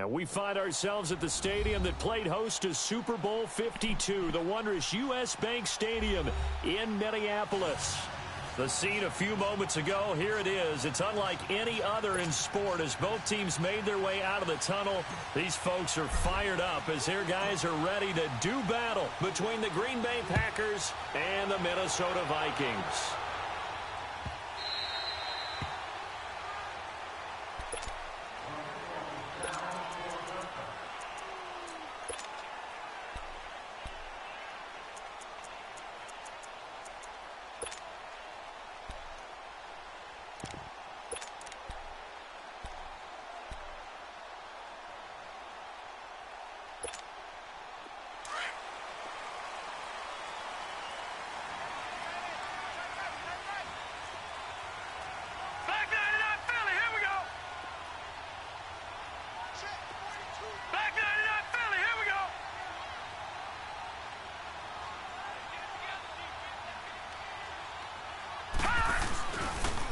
And we find ourselves at the stadium that played host to Super Bowl 52, the wondrous U.S. Bank Stadium in Minneapolis. The scene a few moments ago, here it is. It's unlike any other in sport as both teams made their way out of the tunnel. These folks are fired up as their guys are ready to do battle between the Green Bay Packers and the Minnesota Vikings.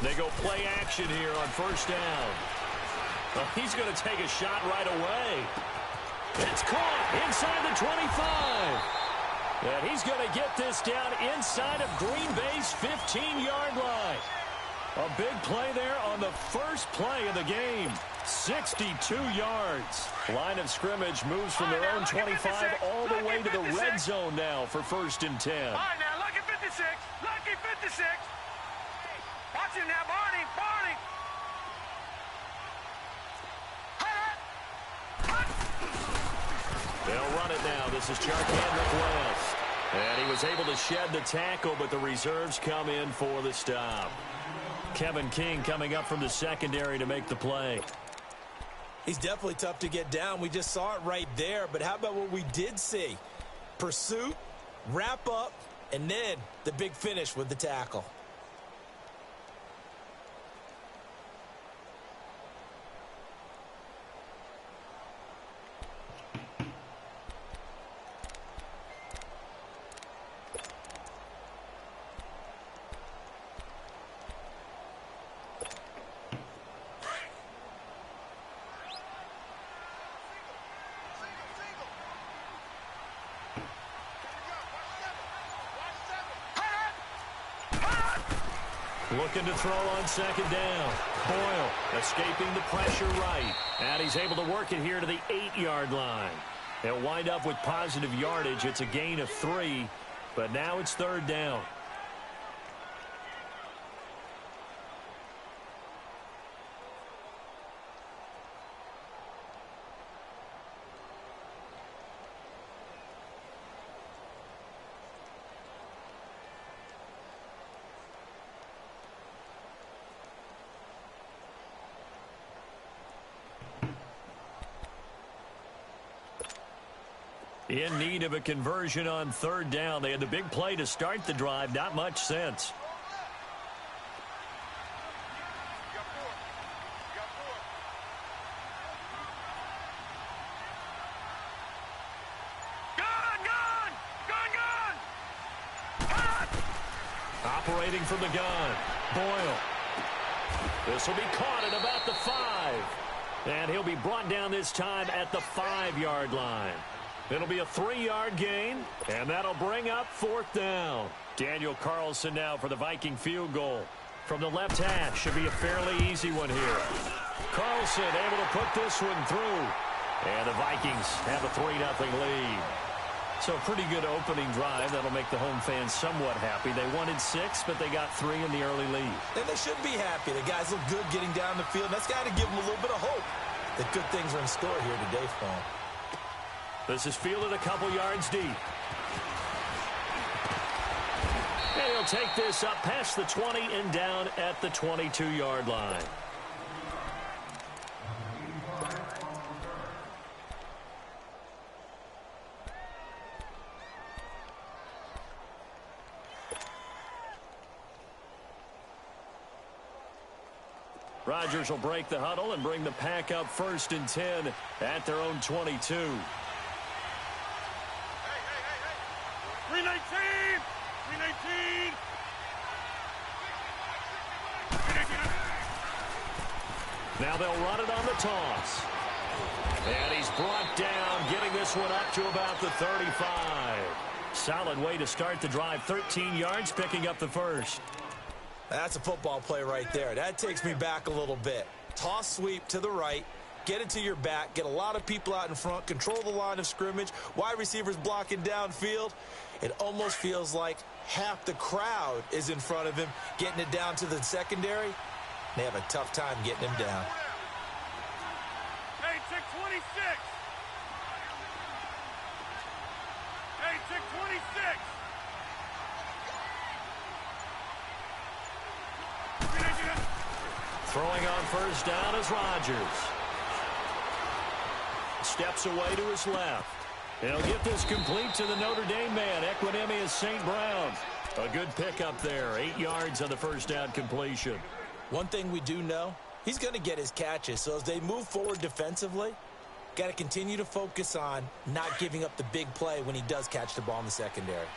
They go play action here on first down. Well, he's going to take a shot right away. It's caught inside the 25. And he's going to get this down inside of Green Bay's 15-yard line. A big play there on the first play of the game. 62 yards. Line of scrimmage moves from their own 25 all the way to the red zone now for first and 10. All right, now, lucky 56. Lucky 56. Watch him now, Barney. Barney. They'll run it now. This is Charkandrick West. And he was able to shed the tackle, but the reserves come in for the stop. Kevin King coming up from the secondary to make the play. He's definitely tough to get down. We just saw it right there. But how about what we did see? Pursuit, wrap up, and then the big finish with the tackle. Looking to throw on second down. Boyle escaping the pressure right. And he's able to work it here to the 8-yard line. They'll wind up with positive yardage. It's a gain of 3, but now it's third down. In need of a conversion on third down. They had the big play to start the drive. Not much sense. Operating from the gun. Boyle. This will be caught at about the 5. And he'll be brought down this time at the 5-yard line. It'll be a 3-yard gain, and that'll bring up fourth down. Daniel Carlson now for the Viking field goal. From the left hash, should be a fairly easy one here. Carlson able to put this one through. And the Vikings have a 3-0 lead. So a pretty good opening drive. That'll make the home fans somewhat happy. They wanted 6, but they got 3 in the early lead. And they should be happy. The guys look good getting down the field. That's got to give them a little bit of hope that good things are in store here today for them. This is fielded a couple yards deep. And he'll take this up past the 20 and down at the 22-yard line. Rodgers will break the huddle and bring the pack up first and 10 at their own 22. 319! 319! Now they'll run it on the toss. And he's brought down, getting this one up to about the 35. Solid way to start the drive. 13 yards, picking up the first. That's a football play right there. That takes me back a little bit. Toss sweep to the right. Get it to your back. Get a lot of people out in front. Control the line of scrimmage. Wide receivers blocking downfield. It almost feels like half the crowd is in front of him, getting it down to the secondary. They have a tough time getting him down. Hey, check 26. Hey, check 26. Throwing on first down is Rodgers. Steps away to his left. He'll get this complete to the Notre Dame man, Equinemius St. Brown. A good pickup there, 8 yards on the first down completion. One thing we do know, he's going to get his catches. So as they move forward defensively, got to continue to focus on not giving up the big play when he does catch the ball in the secondary.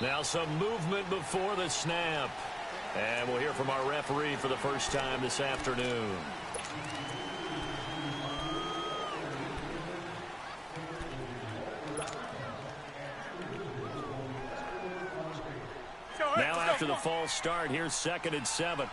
Now some movement before the snap. And we'll hear from our referee for the first time this afternoon. Now after the false start, here's 2nd and 7.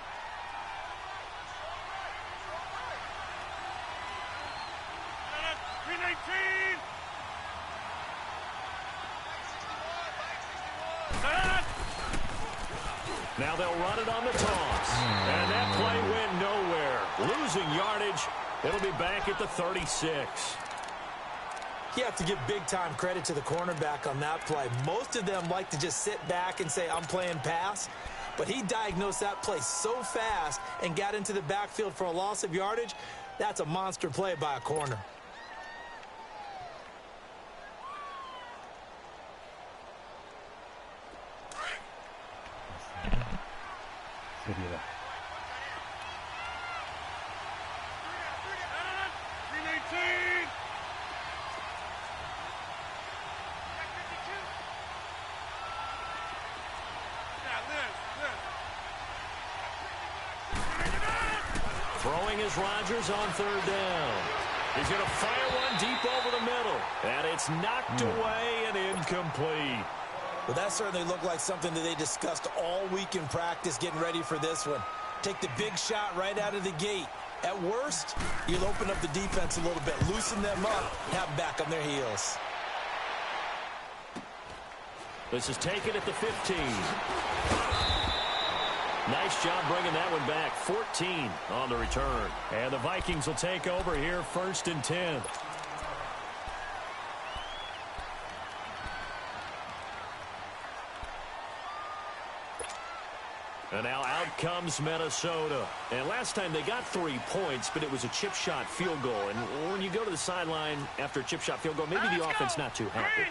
Now they'll run it on the toss. And that play went nowhere. Losing yardage. It'll be back at the 36. You have to give big-time credit to the cornerback on that play. Most of them like to just sit back and say, I'm playing pass. But he diagnosed that play so fast and got into the backfield for a loss of yardage. That's a monster play by a corner. Throwing is Rodgers on 3rd down. He's going to fire one deep over the middle. And it's knocked away and incomplete. Well, that certainly looked like something that they discussed all week in practice getting ready for this one. Take the big shot right out of the gate. At worst, you'll open up the defense a little bit, loosen them up, have them back on their heels. This is taken at the 15. Nice job bringing that one back. 14 on the return. And the Vikings will take over here, 1st and 10. And now out comes Minnesota. And last time they got 3 points, but it was a chip shot field goal. And when you go to the sideline after a chip shot field goal, maybe the offense not too happy.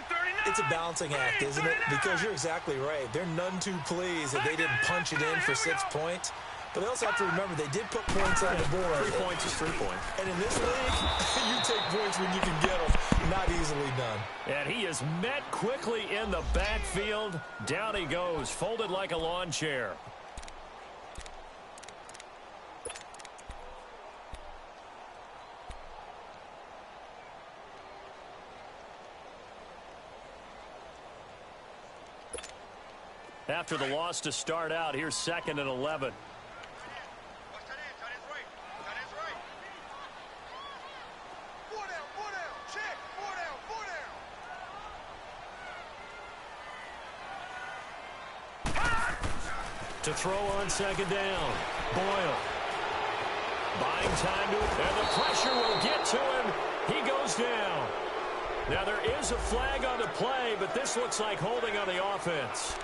It's a balancing act, isn't it? Because you're exactly right. They're none too pleased that they didn't punch it in for 6 points. But they also have to remember they did put points on the board. 3 points is 3 points. And in this league, you take points when you can get them. Not easily done. And he is met quickly in the backfield. Down he goes, folded like a lawn chair. After the loss to start out, here's 2nd and 11. To throw on 2nd down. Boyle. Buying time to it, and the pressure will get to him. He goes down. Now there is a flag on the play, but this looks like holding on the offense.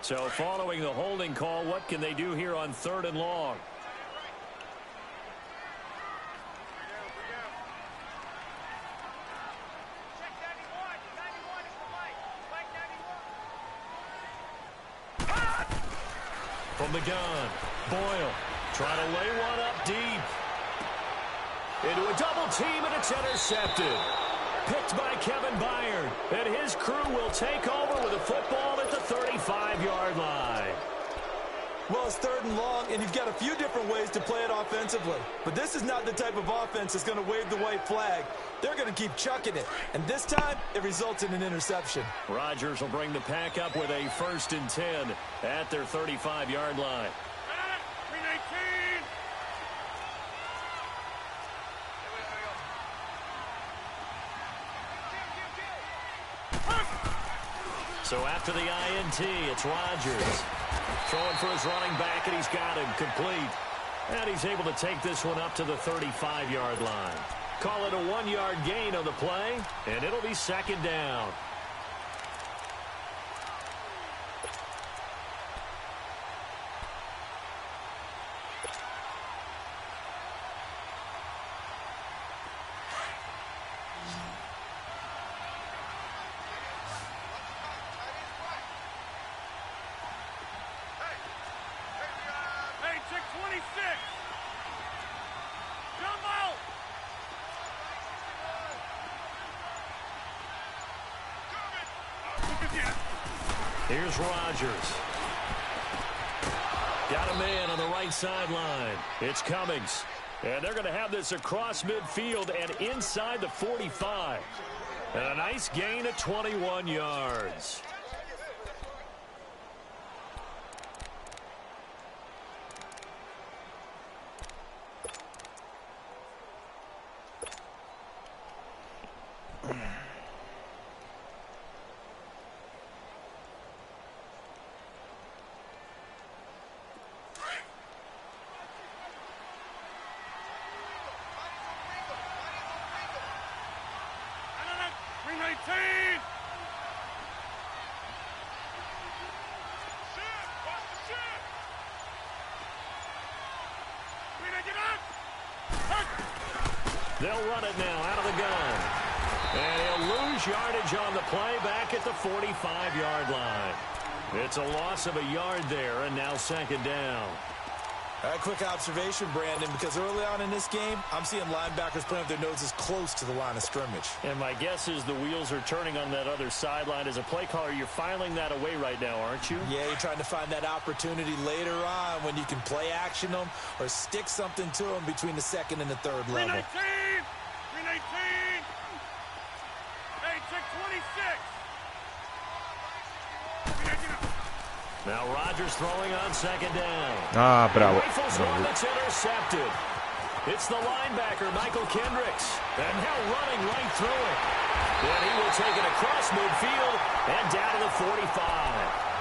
So following the holding call, what can they do here on 3rd and long? From the gun, Boyle trying to lay one up deep. Into a double team, and it's intercepted. Picked by Kevin Byard. And his crew will take over with a football at the 35-yard line. Well, it's 3rd and long, and you've got a few different ways to play it offensively. But this is not the type of offense that's going to wave the white flag. They're going to keep chucking it. And this time, it results in an interception. Rodgers will bring the pack up with a 1st and 10 at their 35-yard line. So after the INT, it's Rodgers. Throwing for his running back, and he's got him complete. And he's able to take this one up to the 35-yard line. Call it a 1-yard gain on the play, and it'll be 2nd down. Here's Rodgers. Got a man on the right sideline. It's Cummings. And they're going to have this across midfield and inside the 45. And a nice gain of 21 yards. They'll run it now out of the gun. And he'll lose yardage on the play back at the 45-yard line. It's a loss of a yard there, and now 2nd down. A quick observation, Brandon, because early on in this game, I'm seeing linebackers playing with their noses close to the line of scrimmage. And my guess is the wheels are turning on that other sideline. As a play caller, you're filing that away right now, aren't you? Yeah, you're trying to find that opportunity later on when you can play action them or stick something to them between the 2nd and the 3rd level. 319! 319! Hey, check 26! Now Rodgers throwing on 2nd down. Ah, bravo. Rifles one that's intercepted. It's the linebacker, Michael Kendricks. And now running right through it. And he will take it across midfield and down to the 45.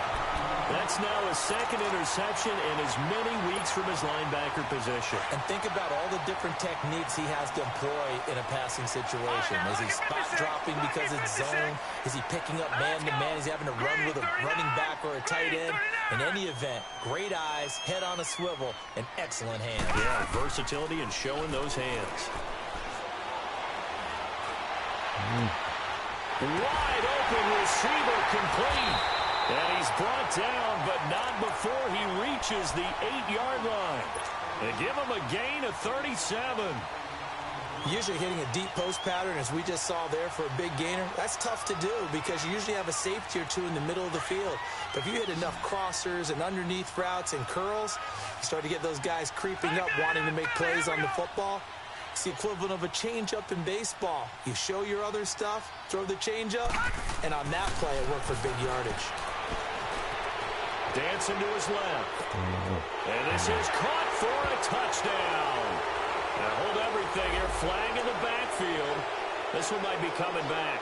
That's now his 2nd interception in as many weeks from his linebacker position. And think about all the different techniques he has to employ in a passing situation. Is he spot dropping because it's zone? Is he picking up man-to-man? Is he having to run with a running back or a tight end? In any event, great eyes, head on a swivel, and excellent hands. Yeah, versatility and showing those hands. Wide open receiver complete. And he's brought down, but not before he reaches the 8-yard line. They give him a gain of 37. Usually hitting a deep post pattern, as we just saw there for a big gainer, that's tough to do because you usually have a safety or two in the middle of the field. But if you hit enough crossers and underneath routes and curls, you start to get those guys creeping up, wanting to make plays on the football. It's the equivalent of a change-up in baseball. You show your other stuff, throw the change-up, and on that play, it worked for big yardage. Dancing to his left. And this is caught for a touchdown. Now hold everything here. Flag in the backfield. This one might be coming back.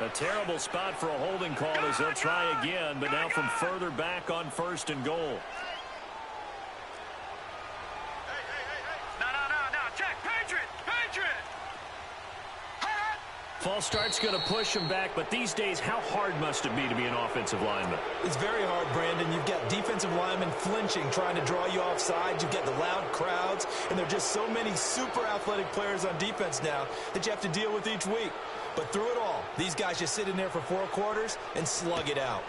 A terrible spot for a holding call as they'll try again, but now from further back on 1st and goal. No, check, Patriot! False start's going to push him back, but these days, how hard must it be to be an offensive lineman? It's very hard, Brandon. You've got defensive linemen flinching, trying to draw you offside. You've got the loud crowds, and there are just so many super athletic players on defense now that you have to deal with each week. But through it all, these guys just sit in there for 4 quarters and slug it out.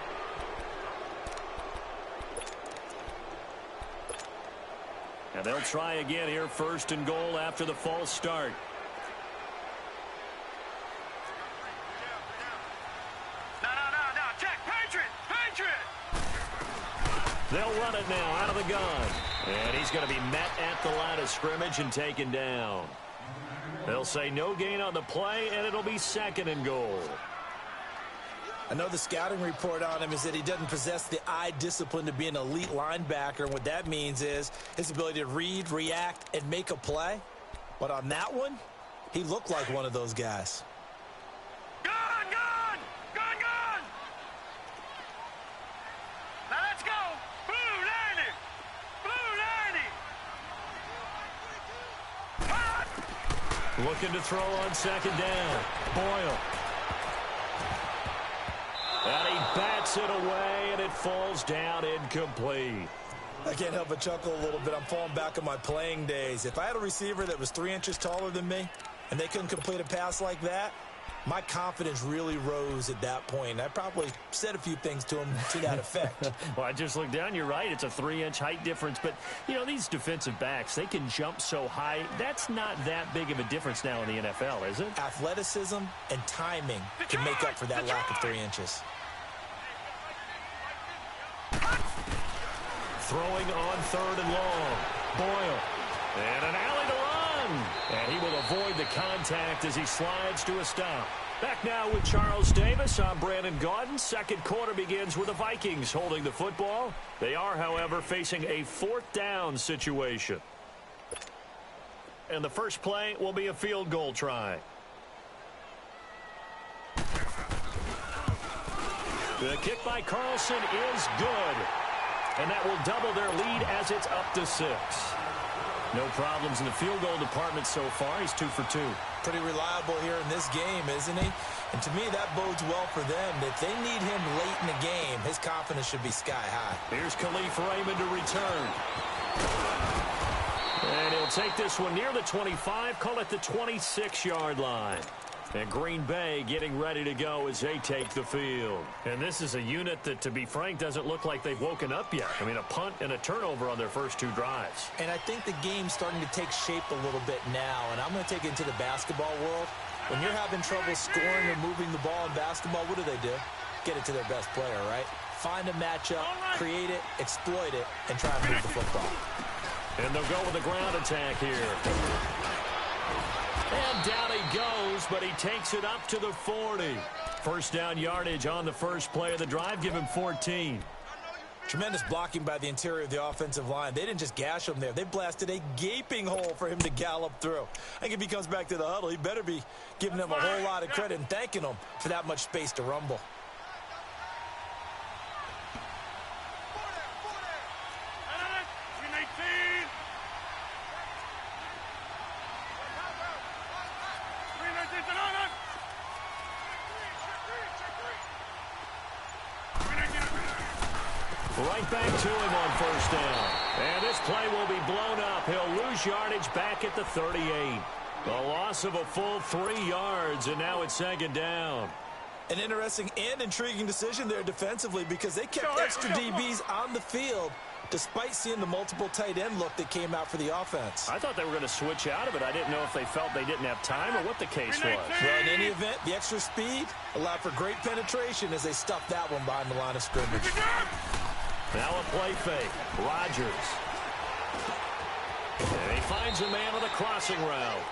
And they'll try again here, 1st and goal after the false start. They'll run it now out of the gun. And he's going to be met at the line of scrimmage and taken down. They'll say no gain on the play, and it'll be 2nd and goal. I know the scouting report on him is that he doesn't possess the eye discipline to be an elite linebacker. And what that means is his ability to read, react, and make a play. But on that one, he looked like one of those guys. Gun! Now let's go! Blue 90! Looking to throw on 2nd down. Boyle. And he bats it away, and it falls down incomplete. I can't help but chuckle a little bit. I'm falling back on my playing days. If I had a receiver that was 3 inches taller than me and they couldn't complete a pass like that, my confidence really rose at that point. I probably said a few things to him to that effect. Well, I just looked down. You're right. It's a 3-inch height difference. But, you know, these defensive backs, they can jump so high. That's not that big of a difference now in the NFL, is it? Athleticism and timing can make up for that lack of 3 inches. Throwing on 3rd and long. Boyle. And an alley to run. And he will avoid the contact as he slides to a stop. Back now with Charles Davis. I'm Brandon Gaudin. 2nd quarter begins with the Vikings holding the football. They are, however, facing a 4th down situation. And the first play will be a field goal try. The kick by Carlson is good. And that will double their lead as it's up to 6. No problems in the field goal department so far. He's 2 for 2. Pretty reliable here in this game, isn't he? And to me, that bodes well for them. If they need him late in the game, his confidence should be sky high. Here's Khalif Raymond to return. And he'll take this one near the 25, call it the 26-yard line. And Green Bay getting ready to go as they take the field. And this is a unit that, to be frank, doesn't look like they've woken up yet. I mean, a punt and a turnover on their first 2 drives. And I think the game's starting to take shape a little bit now. And I'm going to take it into the basketball world. When you're having trouble scoring or moving the ball in basketball, what do? Get it to their best player, right? Find a matchup, create it, exploit it, and try and move the football. And they'll go with a ground attack here. And down he goes, but he takes it up to the 40. First down yardage on the first play of the drive. Give him 14. Tremendous blocking by the interior of the offensive line. They didn't just gash him there. They blasted a gaping hole for him to gallop through. I think if he comes back to the huddle, he better be giving them a whole lot of credit and thanking them for that much space to rumble. Right back to him on first down. And this play will be blown up. He'll lose yardage back at the 38. A loss of a full 3 yards, and now it's 2nd down. An interesting and intriguing decision there defensively because they kept extra DBs on the field despite seeing the multiple tight end look that came out for the offense. I thought they were going to switch out of it. I didn't know if they felt they didn't have time or what the case was. Well, in any event, the extra speed allowed for great penetration as they stuffed that one behind the line of scrimmage. Now a play fake. Rodgers. And he finds a man on the crossing route.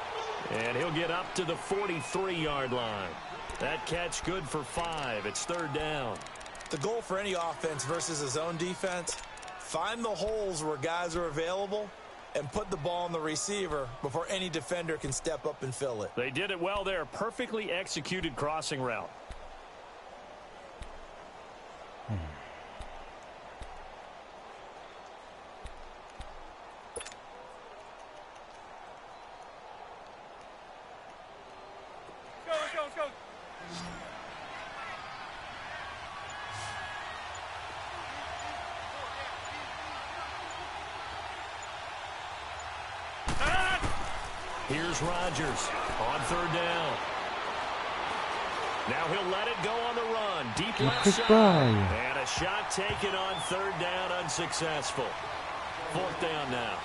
And he'll get up to the 43-yard line. That catch good for 5. It's 3rd down. The goal for any offense versus his own defense, find the holes where guys are available and put the ball on the receiver before any defender can step up and fill it. They did it well there. Perfectly executed crossing route. Go, let's go. Here's Rodgers on third down. Now he'll let it go on the run. Deep left side. And a shot taken on third down, unsuccessful. Fourth down now.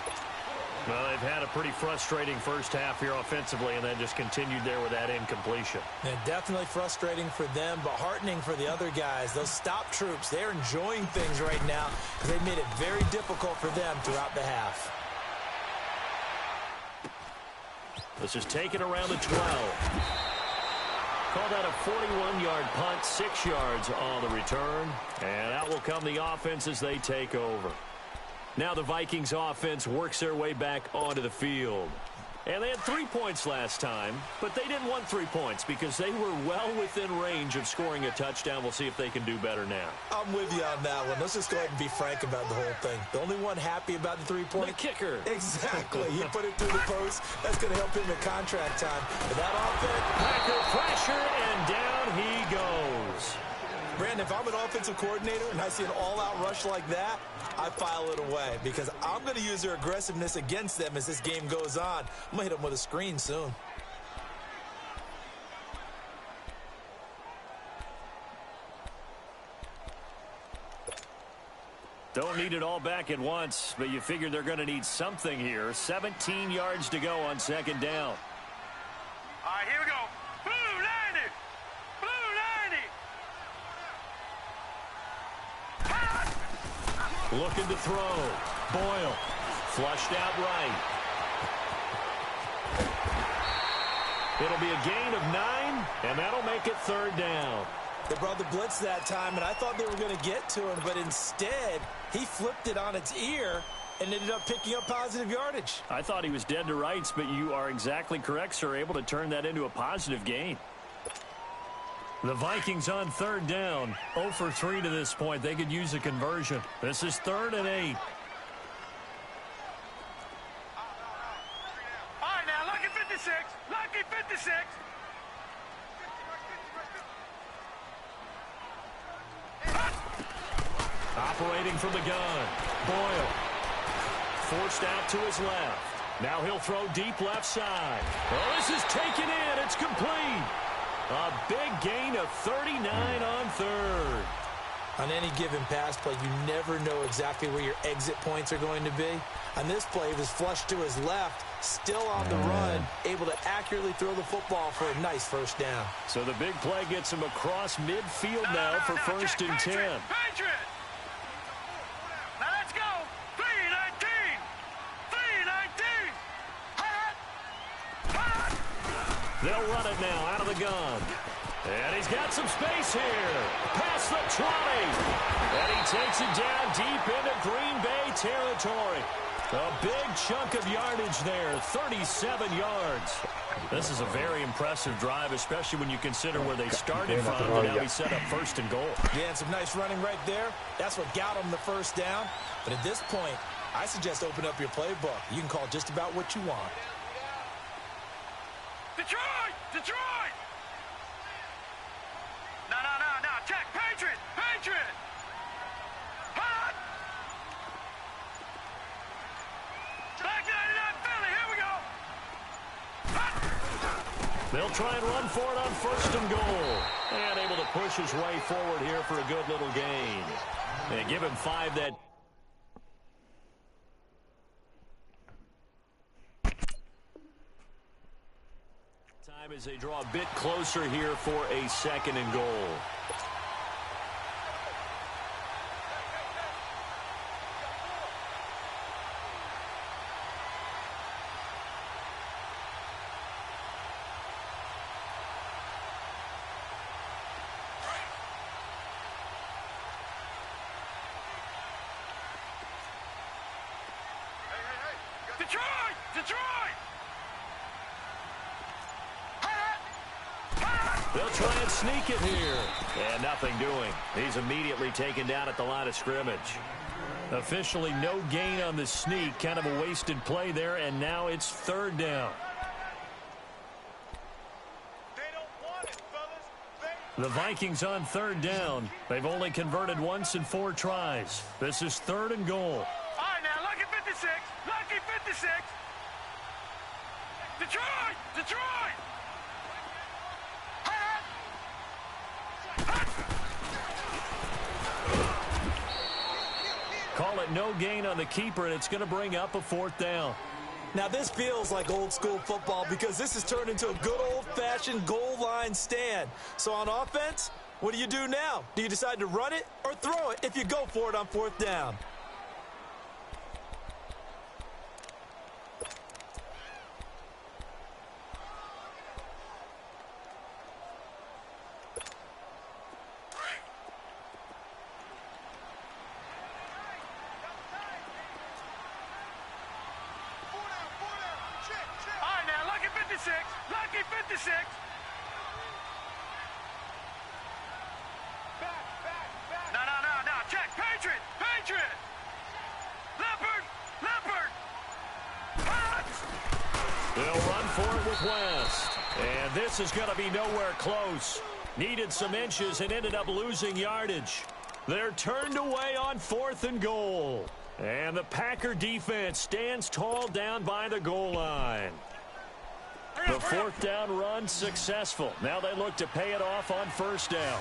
Well, they've had a pretty frustrating first half here offensively, and then just continued there with that incompletion. And definitely frustrating for them, but heartening for the other guys. Those stop troops, they're enjoying things right now because they made it very difficult for them throughout the half. This is taken around the 12. Call that a 41-yard punt, 6 yards on the return. And out will come the offense as they take over. Now the Vikings offense works their way back onto the field. And they had 3 points last time, but they didn't want 3 points because they were well within range of scoring a touchdown. We'll see if they can do better now. I'm with you on that one. Let's just go ahead and be frank about the whole thing. The only one happy about the 3-point? The kicker. Exactly. He put it through the post. That's going to help him at contract time. But that offense... Packer pressure, and down he goes. Brandon, if I'm an offensive coordinator and I see an all-out rush like that, I file it away because I'm going to use their aggressiveness against them as this game goes on. I'm going to hit them with a screen soon. Don't need it all back at once, but you figure they're going to need something here. 17 yards to go on second down. All right, here we go. Blue 90. Blue 90. Looking to throw. Boyle. Flushed out right. It'll be a gain of 9, and that'll make it third down. They brought the blitz that time, and I thought they were going to get to him, but instead, he flipped it on its ear and ended up picking up positive yardage. I thought he was dead to rights, but you are exactly correct, sir. Able to turn that into a positive gain. The Vikings on third down. 0 for 3 to this point. They could use a conversion. This is 3rd and 8. All right, now, lucky 56. Lucky 56. Operating from the gun. Boyle. Forced out to his left. Now he'll throw deep left side. Oh, this is taken in. It's complete. A big gain of 39 on third. On any given pass play, you never know exactly where your exit points are going to be. On this play, he was flushed to his left, still on the run, able to accurately throw the football for a nice first down. So the big play gets him across midfield now for first and 10. Patriot. Now let's go. 3-19. 3-19. They'll run it now out of the gun. And he's got some space here. Past the 20. And he takes it down deep into Green Bay territory. A big chunk of yardage there, 37 yards. This is a very impressive drive, especially when you consider where they started from and now he set up first and goal. Yeah, and some nice running right there. That's what got him the first down. But at this point, I suggest open up your playbook. You can call just about what you want. Detroit! Detroit! No, check. Patriot! Patriot! Hot! Back 99 Philly, here we go! Hot! They'll try and run for it on first and goal. And able to push his way forward here for a good little gain. And give him 5 that... time as they draw a bit closer here for a second and goal. Detroit! Detroit! They'll try and sneak it here. And nothing doing. He's immediately taken down at the line of scrimmage. Officially no gain on the sneak. Kind of a wasted play there, and now it's third down. They don't want it. The Vikings on third down. They've only converted once in 4 tries. This is 3rd and goal. All right, now, lucky 56. Lucky 56. Detroit! Detroit! Call it no gain on the keeper, and it's going to bring up a 4th down. Now, this feels like old school football because this has turned into a good old-fashioned goal line stand. So on offense, what do you do now? Do you decide to run it or throw it if you go for it on 4th down? Lucky 56. No. Check. Patriot. Leopard. They'll run for it with West. And this is going to be nowhere close. Needed some inches and ended up losing yardage. They're turned away on 4th and goal. And the Packer defense stands tall down by the goal line. The 4th down run successful. Now they look to pay it off on 1st down.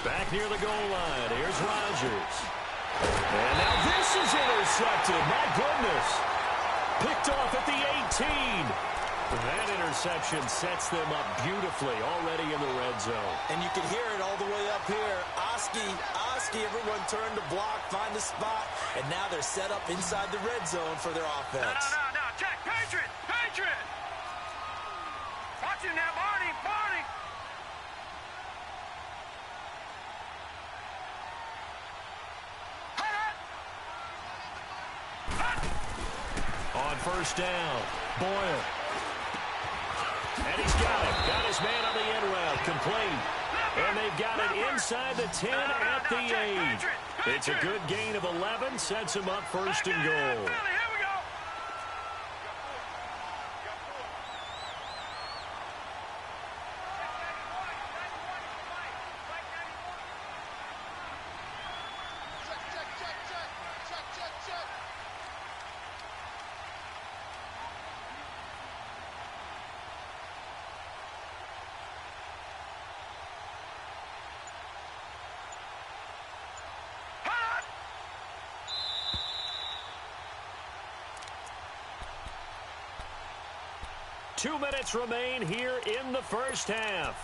Back near the goal line. Here's Rodgers. And now this is intercepted. My goodness. Picked off at the 18. That interception sets them up beautifully already in the red zone. And you can hear it all the way up here. Oski, everyone turned to block, find a spot, and now they're set up inside the red zone for their offense. No. Check. Patriot. Watch him now, Barney. On 1st down, Boyle. And he's got it. Got his man on the end route. Complete. And they've got it inside the 10 at the 8. It's a good gain of 11. Sets him up 1st and goal. Two minutes remain here in the 1st half.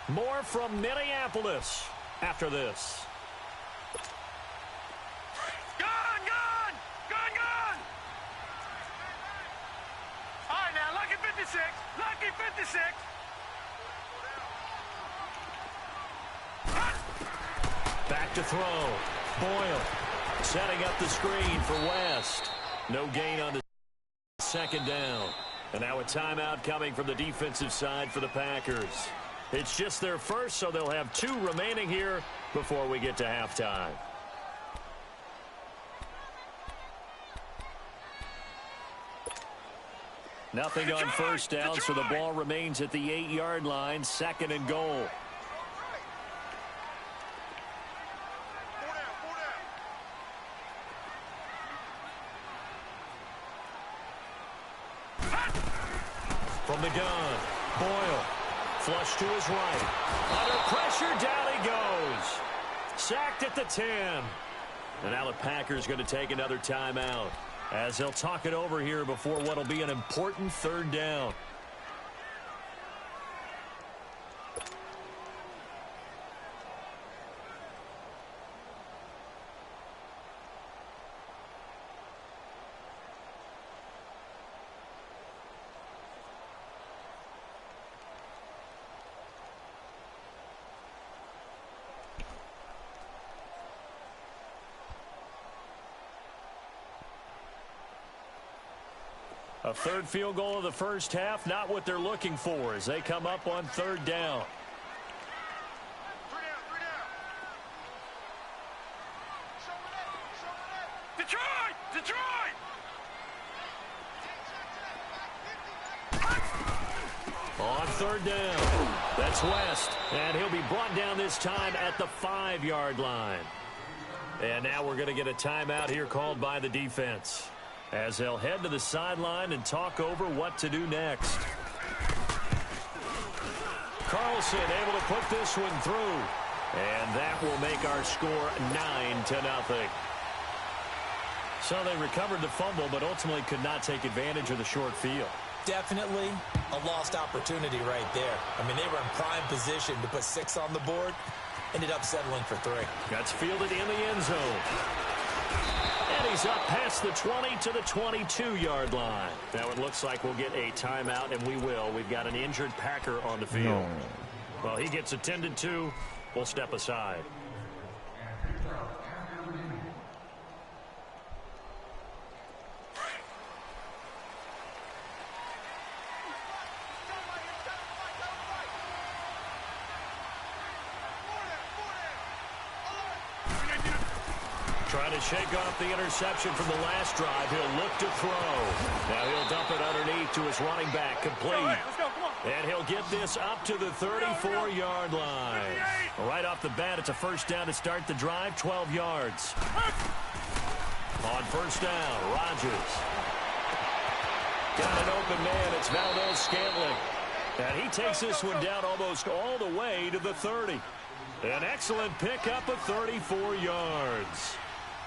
More from Minneapolis after this. Gun! All right, now, lucky 56. Back to throw. Boyle setting up the screen for West. No gain on the 2nd down. And now a timeout coming from the defensive side for the Packers. It's just their first, so they'll have 2 remaining here before we get to halftime. Nothing on 1st down, so the ball remains at the 8-yard line, 2nd and goal. From the gun, Boyle, flush to his right. Under pressure, down he goes. Sacked at the 10. And now the Packers going to take another timeout as they'll talk it over here before what will be an important 3rd down. A 3rd field goal of the 1st half, not what they're looking for as they come up on 3rd down. Detroit! Detroit! On third down, that's West, and he'll be brought down this time at the 5-yard line. And now we're going to get a timeout here called by the defense, as they'll head to the sideline and talk over what to do next. Carlson able to put this one through, and that will make our score 9-0. So they recovered the fumble, but ultimately could not take advantage of the short field. Definitely a lost opportunity right there. I mean, they were in prime position to put 6 on the board. Ended up settling for 3. That's fielded in the end zone. And he's up past the 20 to the 22-yard line. Now it looks like we'll get a timeout, and we will. We've got an injured Packer on the field. Well, he gets attended to. We'll step aside. Trying to shake off the interception from the last drive. He'll look to throw. Now he'll dump it underneath to his running back. Complete. Let's go, come on. And he'll get this up to the 34-yard line. Right off the bat, it's a first down to start the drive, 12 yards. On first down, Rodgers. Got an open man. It's Valdez-Scantling. And he takes this one down almost all the way to the 30. An excellent pickup of 34 yards.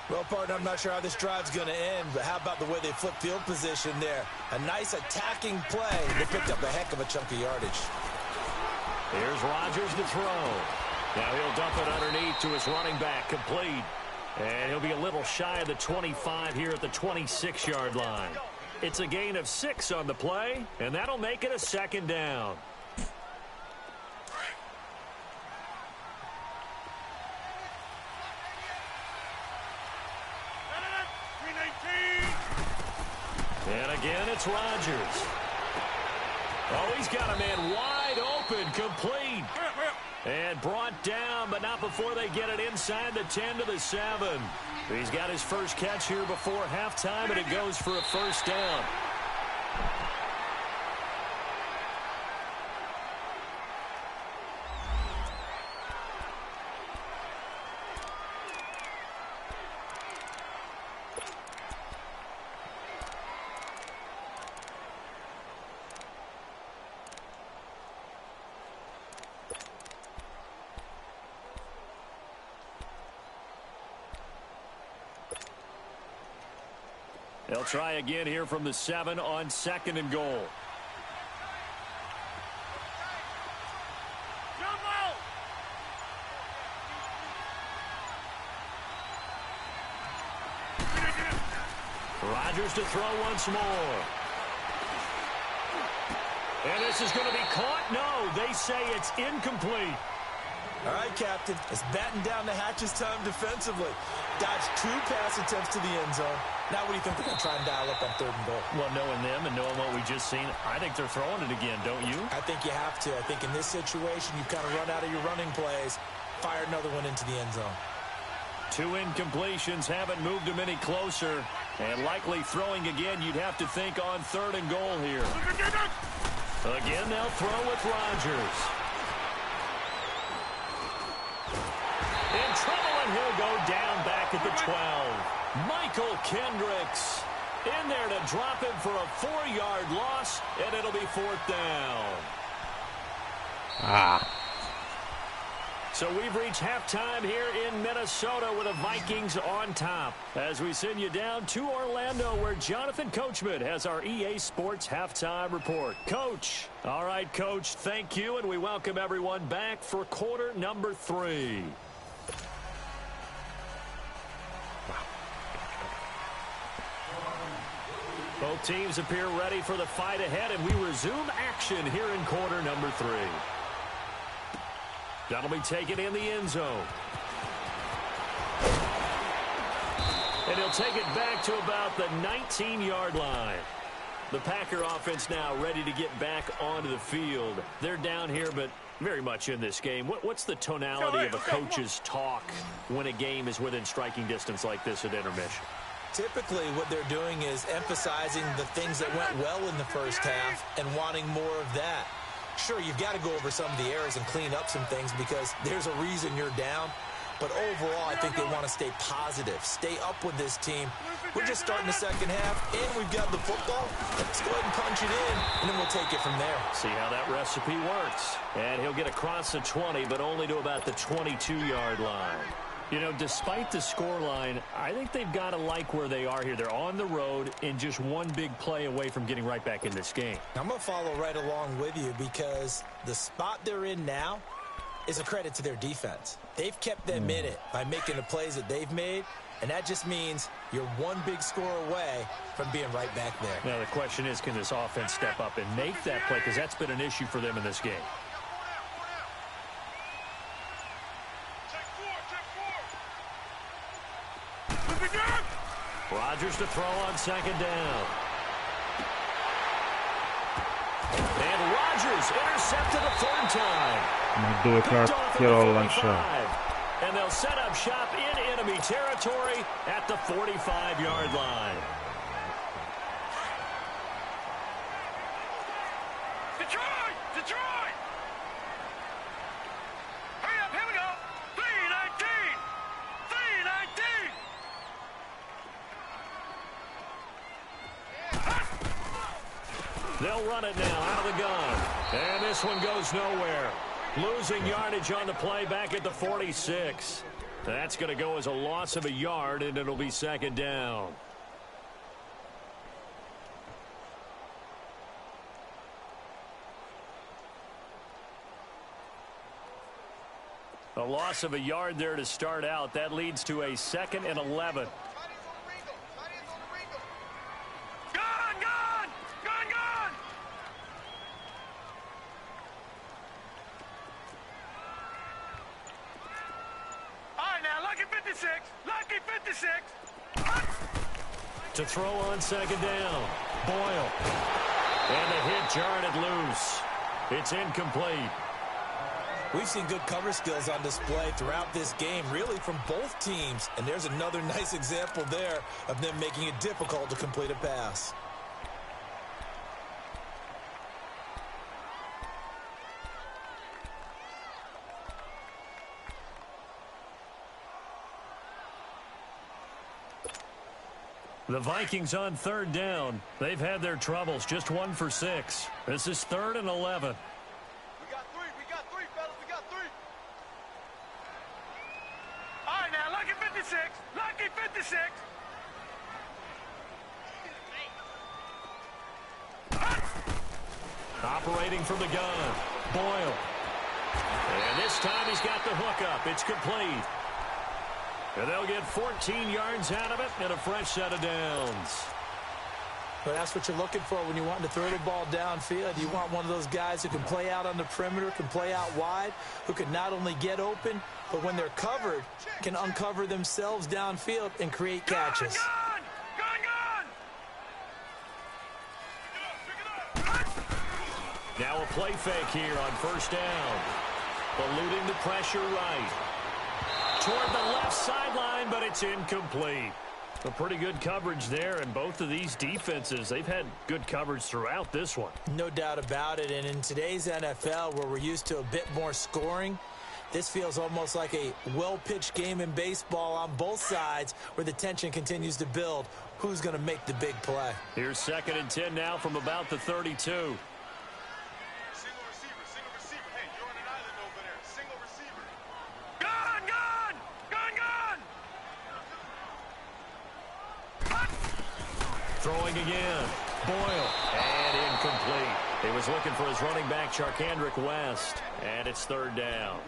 Well, partner, I'm not sure how this drive's going to end, but how about the way they flip field position there? A nice attacking play. They picked up a heck of a chunk of yardage. Here's Rodgers to throw. Now he'll dump it underneath to his running back. Complete. And he'll be a little shy of the 25 here at the 26-yard line. It's a gain of 6 on the play, and that'll make it a second down. And again, it's Rodgers. Oh, he's got a man wide open, complete. And brought down, but not before they get it inside the 10 to the 7. He's got his first catch here before halftime, and it goes for a first down. They'll try again here from the 7 on 2nd and goal. Rodgers to throw once more. And this is going to be caught. No, they say it's incomplete. All right, Captain. It's batten down the hatches time defensively. Dodged 2 pass attempts to the end zone. Now what do you think they're going to try and dial up on 3rd and goal? Well, knowing them and knowing what we just seen, I think they're throwing it again, don't you? I think you have to. I think in this situation, you've kind of run out of your running plays. Fire another one into the end zone. 2 incompletions haven't moved them any closer. And likely throwing again, you'd have to think on 3rd and goal here. Again, they'll throw with Rodgers. In trouble, and he'll go down back at the 12. Michael Kendricks in there to drop him for a 4-yard loss, and it'll be 4th down. So we've reached halftime here in Minnesota with the Vikings on top. As we send you down to Orlando, where Jonathan Coachman has our EA Sports halftime report. Coach. All right, Coach, thank you, and we welcome everyone back for quarter number 3. Both teams appear ready for the fight ahead, and we resume action here in quarter number 3. That'll be taken in the end zone. And he'll take it back to about the 19-yard line. The Packer offense now ready to get back onto the field. They're down here, but very much in this game. What's the tonality of a coach's talk when a game is within striking distance like this at intermission? Typically, what they're doing is emphasizing the things that went well in the first half and wanting more of that. Sure, you've got to go over some of the errors and clean up some things because there's a reason you're down. But overall, I think they want to stay positive, stay up with this team. We're just starting the second half, and we've got the football. Let's go ahead and punch it in, and then we'll take it from there. See how that recipe works. And he'll get across the 20, but only to about the 22-yard line. You know, despite the scoreline, I think they've got to like where they are here. They're on the road and just one big play away from getting right back in this game. I'm going to follow right along with you because the spot they're in now is a credit to their defense. They've kept them in it by making the plays that they've made, and that just means you're one big score away from being right back there. Now, the question is, can this offense step up and make that play? Because that's been an issue for them in this game. Rodgers to throw on second down. And Rodgers intercepted a third time. And they'll set up shop in enemy territory at the 45-yard line. Detroit! Detroit! Hurry up, here we go. 3-19! 3-19! They'll run it now out of the gun. And this one goes nowhere. Losing yardage on the play back at the 46. That's going to go as a loss of a yard, and it'll be second down. A loss of a yard there to start out. That leads to a 2nd and 11. Lucky 56. To throw on second down. Boyle. And the hit jarred it loose. It's incomplete. We've seen good cover skills on display throughout this game, really from both teams. And there's another nice example there of them making it difficult to complete a pass. The Vikings on third down. They've had their troubles. Just 1 for 6. This is 3rd and 11. We got three, fellas. We got three. All right, now, lucky 56. Lucky 56. Operating from the gun. Boyle. And this time he's got the hook up. It's complete. And they'll get 14 yards out of it and a fresh set of downs. But that's what you're looking for when you want to throw the ball downfield. You want one of those guys who can play out on the perimeter, can play out wide, who can not only get open, but when they're covered, can uncover themselves downfield and create catches. Now a play fake here on first down. Eluding the pressure right. Toward the left sideline, but it's incomplete. A pretty good coverage there, and both of these defenses, they've had good coverage throughout this one. No doubt about it, and in today's NFL, where we're used to a bit more scoring, this feels almost like a well-pitched game in baseball on both sides, where the tension continues to build. Who's going to make the big play? Here's 2nd and 10 now from about the 32. Throwing again. Boyle. And incomplete. He was looking for his running back, Charkandrick West. And it's 3rd down.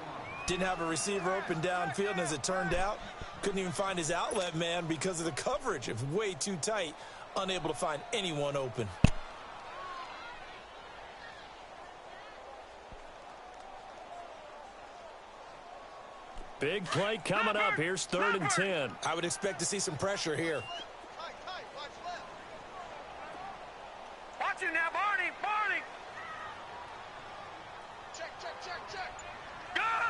Didn't have a receiver open downfield, and as it turned out, couldn't even find his outlet man because of the coverage. It's way too tight. Unable to find anyone open. Big play coming up. Here's 3rd and 10. I would expect to see some pressure here. Watch it now, Barney. Check. Gun.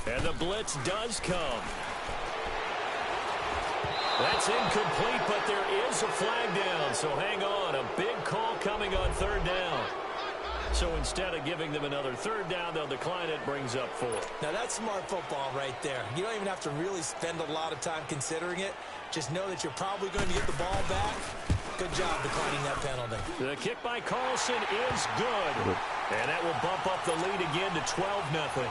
And the blitz does come. That's incomplete, but there is a flag down. So hang on. A big call coming on third down. So instead of giving them another third down, they'll decline it, brings up 4. Now, that's smart football right there. You don't even have to really spend a lot of time considering it. Just know that you're probably going to get the ball back. Good job declining that penalty. The kick by Carlson is good. And that will bump up the lead again to 12-0.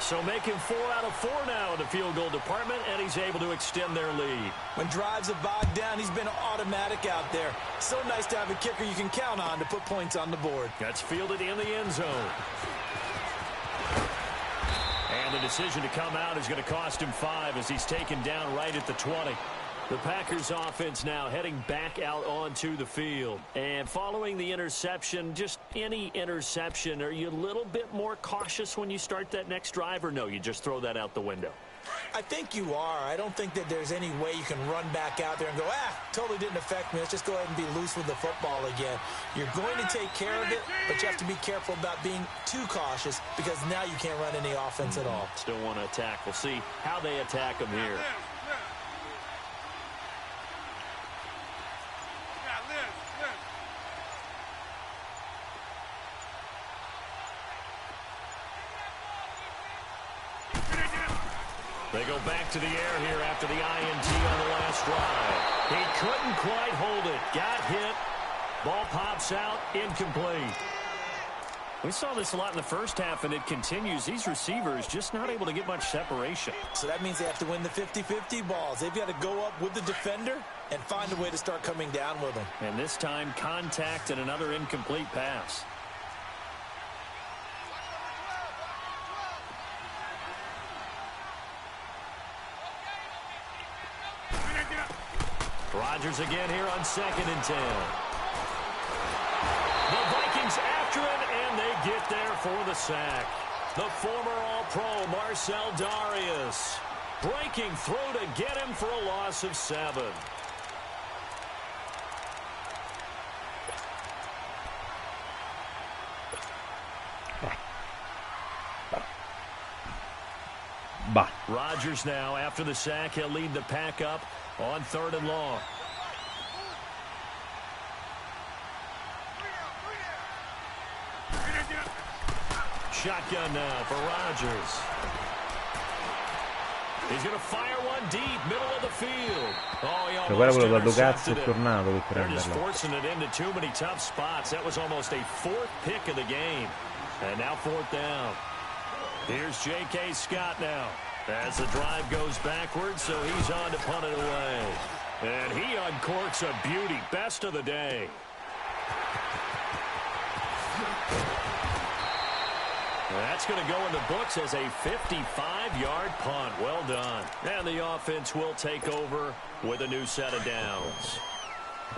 So making 4 out of 4 now in the field goal department, and he's able to extend their lead. When drives have bogged down, he's been automatic out there. So nice to have a kicker you can count on to put points on the board. That's fielded in the end zone. And the decision to come out is going to cost him 5 as he's taken down right at the 20. The Packers offense now heading back out onto the field. And following the interception, just any interception, are you a little bit more cautious when you start that next drive, or no, you just throw that out the window? I think you are. I don't think that there's any way you can run back out there and go, totally didn't affect me. Let's just go ahead and be loose with the football again. You're going to take care of it, but you have to be careful about being too cautious because now you can't run any offense at all. Still want to attack. We'll see how they attack him here. They go back to the air here after the INT on the last drive. He couldn't quite hold it. Got hit. Ball pops out. Incomplete. We saw this a lot in the first half, and it continues. These receivers just not able to get much separation. So that means they have to win the 50-50 balls. They've got to go up with the defender and find a way to start coming down with them. And this time, contact and another incomplete pass. Rodgers again here on 2nd and 10. The Vikings after him, and they get there for the sack. The former All-Pro Marcel Darius breaking through to get him for a loss of 7. Rodgers now, after the sack, he'll lead the pack up on 3rd and long. Shotgun now for Rodgers. He's going to fire one deep, middle of the field. Oh, he almost intercepted it. They're just forcing it into too many tough spots. That was almost a 4th pick of the game. And now 4th down. Here's J.K. Scott now. As the drive goes backwards, so he's on to punt it away. And he uncorks a beauty. Best of the day. That's going to go in the books as a 55-yard punt. Well done. And the offense will take over with a new set of downs.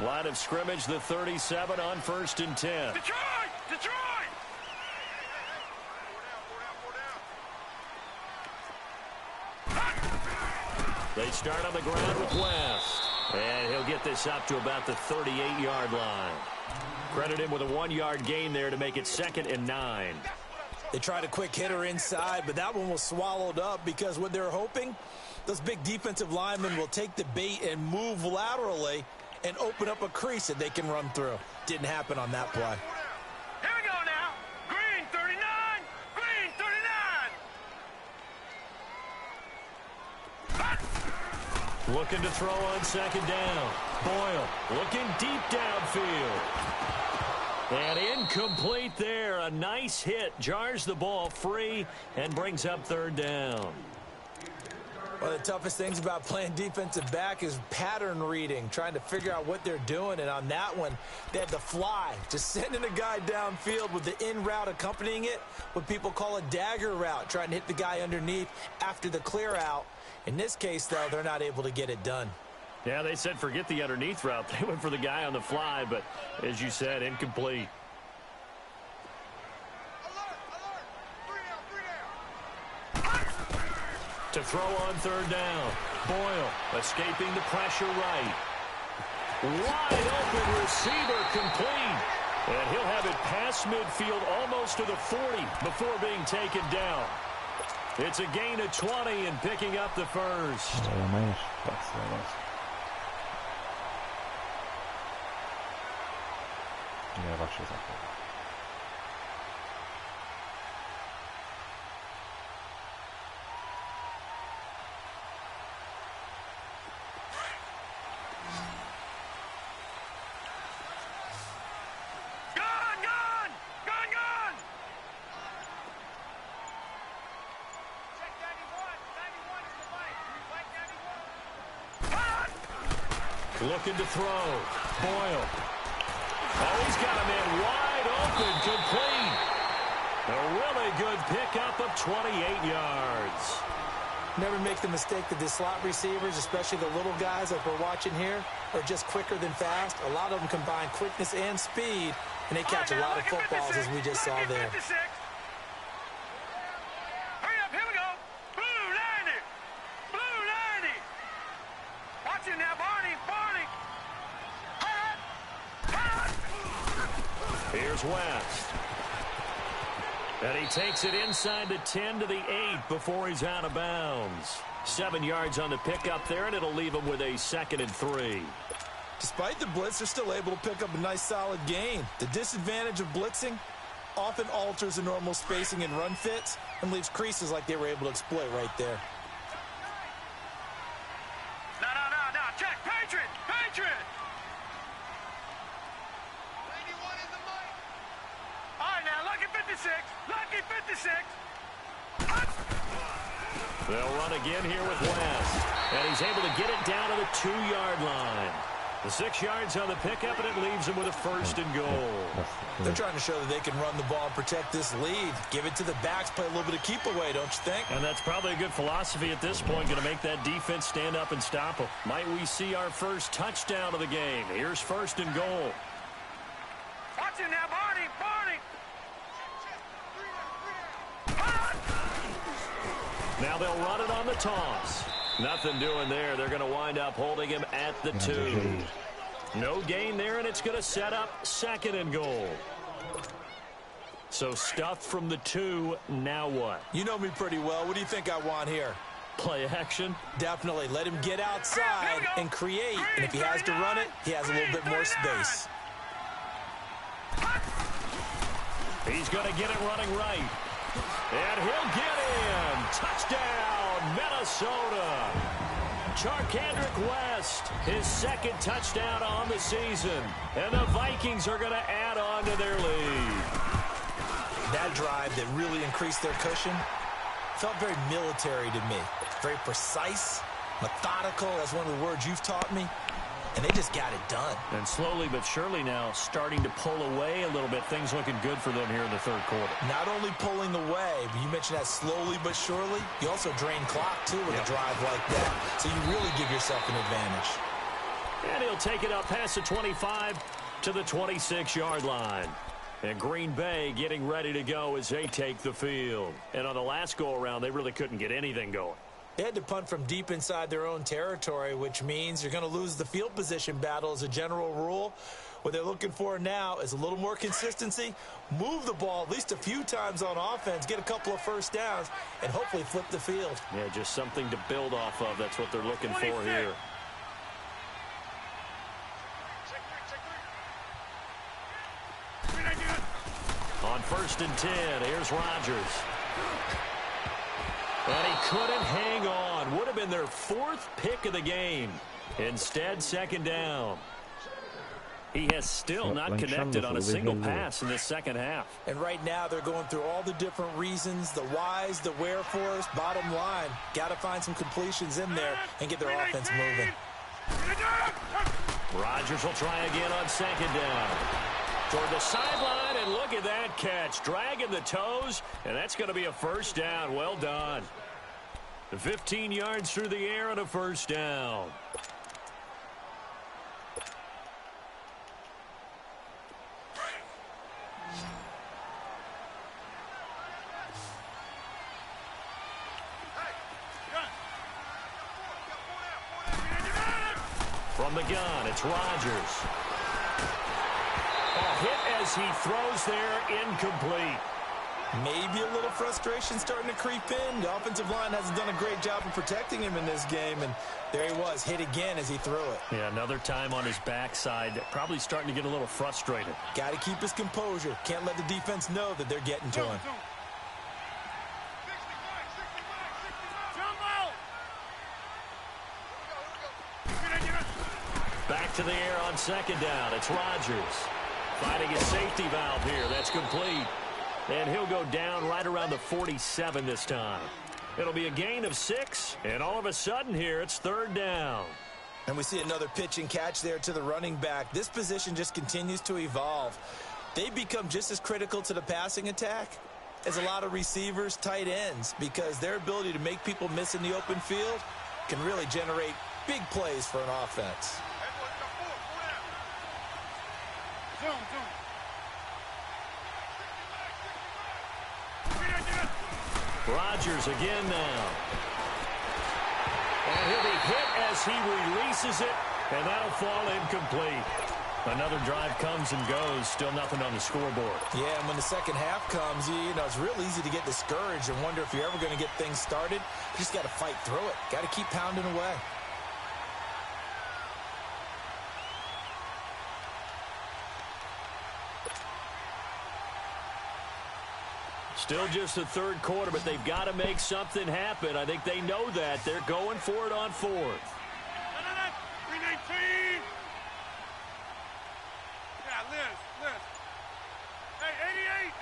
Line of scrimmage, the 37 on 1st and 10. Detroit! Detroit! They start on the ground with West. And he'll get this up to about the 38-yard line. Credit him with a 1-yard gain there to make it 2nd and 9. They tried a quick hitter inside, but that one was swallowed up because what they're hoping, those big defensive linemen will take the bait and move laterally and open up a crease that they can run through. Didn't happen on that play. Here we go now. Green 39. Green 39. Looking to throw on 2nd down. Boyle looking deep downfield. And incomplete there. A nice hit. Jars the ball free and brings up 3rd down. One of the toughest things about playing defensive back is pattern reading, trying to figure out what they're doing. And on that one, they had to fly, just sending a guy downfield with the in route accompanying it, what people call a dagger route, trying to hit the guy underneath after the clear out. In this case, though, they're not able to get it done. Yeah, they said forget the underneath route. They went for the guy on the fly, but as you said, incomplete. To throw on 3rd down. Boyle escaping the pressure right. Wide open receiver complete. And he'll have it past midfield almost to the 40 before being taken down. It's a gain of 20 and picking up the first. Nie, właśnie za to. Looking to throw. Boyle. Oh, he's got a man wide open, complete. A really good pickup of 28 yards. Never make the mistake that the slot receivers, especially the little guys like we're watching here, are just quicker than fast. A lot of them combine quickness and speed, and they catch a lot of footballs, as we just saw there. Hurry up, here we go. Blue 90. Blue 90. Watch it now, Barney. Barney. Here's West. And he takes it inside the 10 to the 8 before he's out of bounds. 7 yards on the pickup there, and it'll leave him with a 2nd and 3. Despite the blitz, they're still able to pick up a nice, solid gain. The disadvantage of blitzing often alters the normal spacing and run fits and leaves creases like they were able to exploit right there. No. Check. Patriot. Patriot. 91 in the mic. All right, now, lucky 56. Lucky 56. They'll run again here with West. And he's able to get it down to the 2-yard line. The 6 yards on the pickup, and it leaves him with a 1st and goal. They're trying to show that they can run the ball and protect this lead. Give it to the backs, play a little bit of keep away, don't you think? And that's probably a good philosophy at this point, going to make that defense stand up and stop them. Might we see our first touchdown of the game? Here's 1st and goal. Watch it now, Barney. Barney. Now they'll run it on the toss. Nothing doing there. They're going to wind up holding him at the 2. No gain there, and it's going to set up 2nd and goal. So stuffed from the 2, now what? You know me pretty well. What do you think I want here? Play action? Definitely. Let him get outside and create. And if he has to run it, he has a little bit more space. He's going to get it running right. And he'll get in. Touchdown, Minnesota. Charkandrick West, his 2nd touchdown on the season. And the Vikings are going to add on to their lead. That drive that really increased their cushion felt very military to me. Very precise, methodical. That's one of the words you've taught me. And they just got it done. And slowly but surely now starting to pull away a little bit. Things looking good for them here in the 3rd quarter. Not only pulling away, but you mentioned that slowly but surely. You also drain clock, too, with a drive like that. So you really give yourself an advantage. And he'll take it up past the 25 to the 26-yard line. And Green Bay getting ready to go as they take the field. And on the last go-around, they really couldn't get anything going. They had to punt from deep inside their own territory, which means you're going to lose the field position battle as a general rule. What they're looking for now is a little more consistency, move the ball at least a few times on offense, get a couple of 1st downs, and hopefully flip the field. Yeah, just something to build off of. That's what they're looking for here. On 1st and 10, here's Rodgers. And he couldn't hang on. Would have been their 4th pick of the game. Instead, 2nd down. He has still not connected on a single pass in this 2nd half. And right now, they're going through all the different reasons, the whys, the wherefores. Bottom line, got to find some completions in there and get their offense moving. Rodgers will try again on 2nd down. Toward the sideline, and look at that catch. Dragging the toes, and that's going to be a 1st down. Well done. 15 yards through the air and a 1st down. From the gun, it's Rodgers. A hit as he throws there, incomplete. Maybe a little frustration starting to creep in. The offensive line hasn't done a great job of protecting him in this game, and there he was, hit again as he threw it. Yeah, another time on his backside, probably starting to get a little frustrated. Got to keep his composure. Can't let the defense know that they're getting to him. Back to the air on second down. It's Rodgers fighting a safety valve here. That's complete. And he'll go down right around the 47 this time. It'll be a gain of 6, and all of a sudden here it's third down. And we see another pitch and catch there to the running back. This position just continues to evolve. They become just as critical to the passing attack as a lot of receivers, tight ends, because their ability to make people miss in the open field can really generate big plays for an offense. Rodgers again now. And he'll be hit as he releases it, and that'll fall incomplete. Another drive comes and goes, still nothing on the scoreboard. Yeah, and when the second half comes, you know, it's real easy to get discouraged and wonder if you're ever going to get things started. You just got to fight through it. Got to keep pounding away. Still just the third quarter, but they've got to make something happen. I think they know that. They're going for it on fourth. 319. Yeah, Liz. Hey, 88.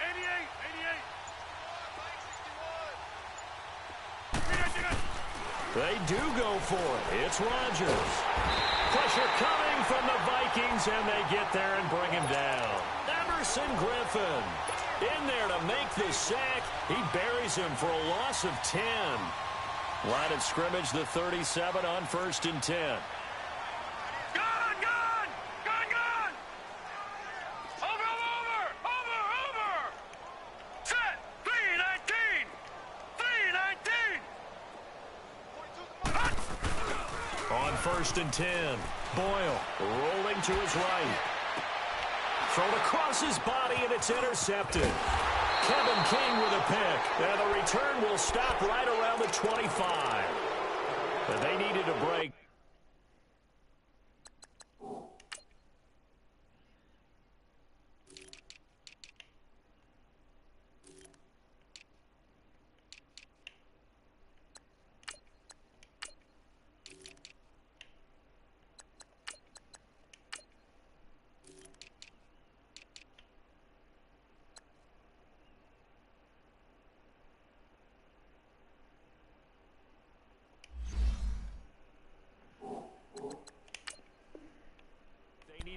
They do go for it. It's Rodgers. Pressure coming from the Vikings, and they get there and bring him down. Emerson Griffin in there to make the sack. He buries him for a loss of 10. Line of scrimmage, the 37 on 1st and 10. Gone! Over! Set! 319! On 1st and 10, Boyle rolling to his right. Thrown across his body, and it's intercepted. Kevin King with a pick. And the return will stop right around the 25. But they needed a break.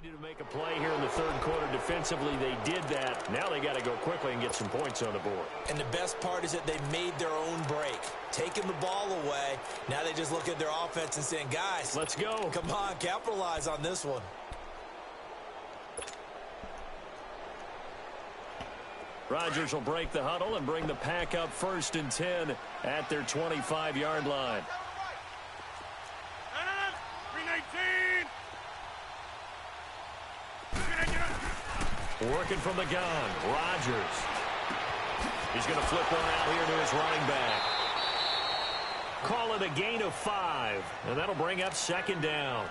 To make a play here in the third quarter defensively. They did that. Now they got to go quickly and get some points on the board. And the best part is that they made their own break, taking the ball away. Now they just look at their offense and saying, guys, let's go. Come on, capitalize on this one. Rodgers will break the huddle and bring the pack up 1st and 10 at their 25-yard line. 319. Working from the gun, Rodgers. He's going to flip one out here to his running back. Call it a gain of 5, and that'll bring up 2nd down.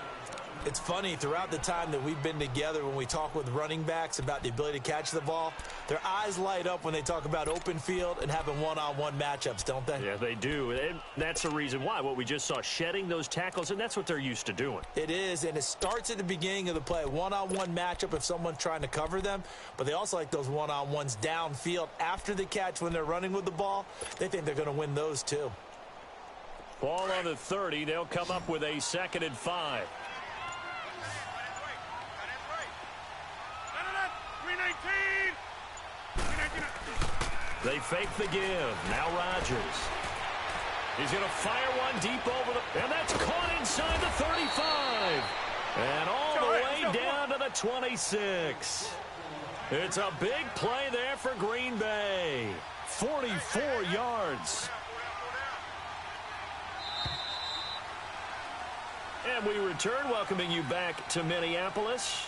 It's funny, throughout the time that we've been together, when we talk with running backs about the ability to catch the ball, their eyes light up when they talk about open field and having one-on-one matchups, don't they? Yeah, they do. And that's the reason why. What we just saw, shedding those tackles, and that's what they're used to doing. It is, and it starts at the beginning of the play. One-on-one matchup if someone's trying to cover them, but they also like those one-on-ones downfield after the catch when they're running with the ball. They think they're going to win those too. Ball on the 30. They'll come up with a 2nd and 5. They fake the give. Now Rodgers. He's going to fire one deep over the... And that's caught inside the 35. And all the way down to the 26. It's a big play there for Green Bay. 44 yards. And we return, welcoming you back to Minneapolis.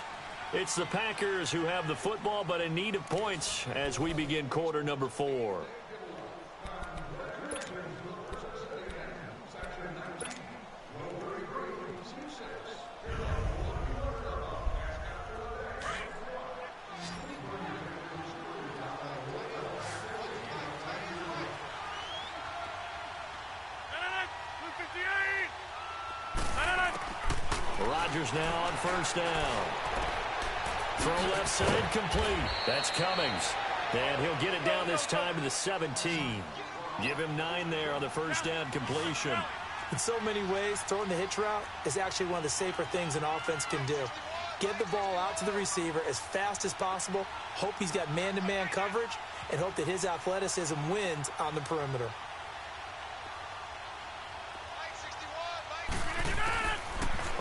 It's the Packers who have the football, but in need of points as we begin quarter number 4. Rodgers now on first down. Throw left side complete. That's Cummings. And he'll get it down this time to the 17. Give him 9 there on the first down completion. In so many ways, throwing the hitch route is actually one of the safer things an offense can do. Get the ball out to the receiver as fast as possible, hope he's got man-to-man coverage, and hope that his athleticism wins on the perimeter.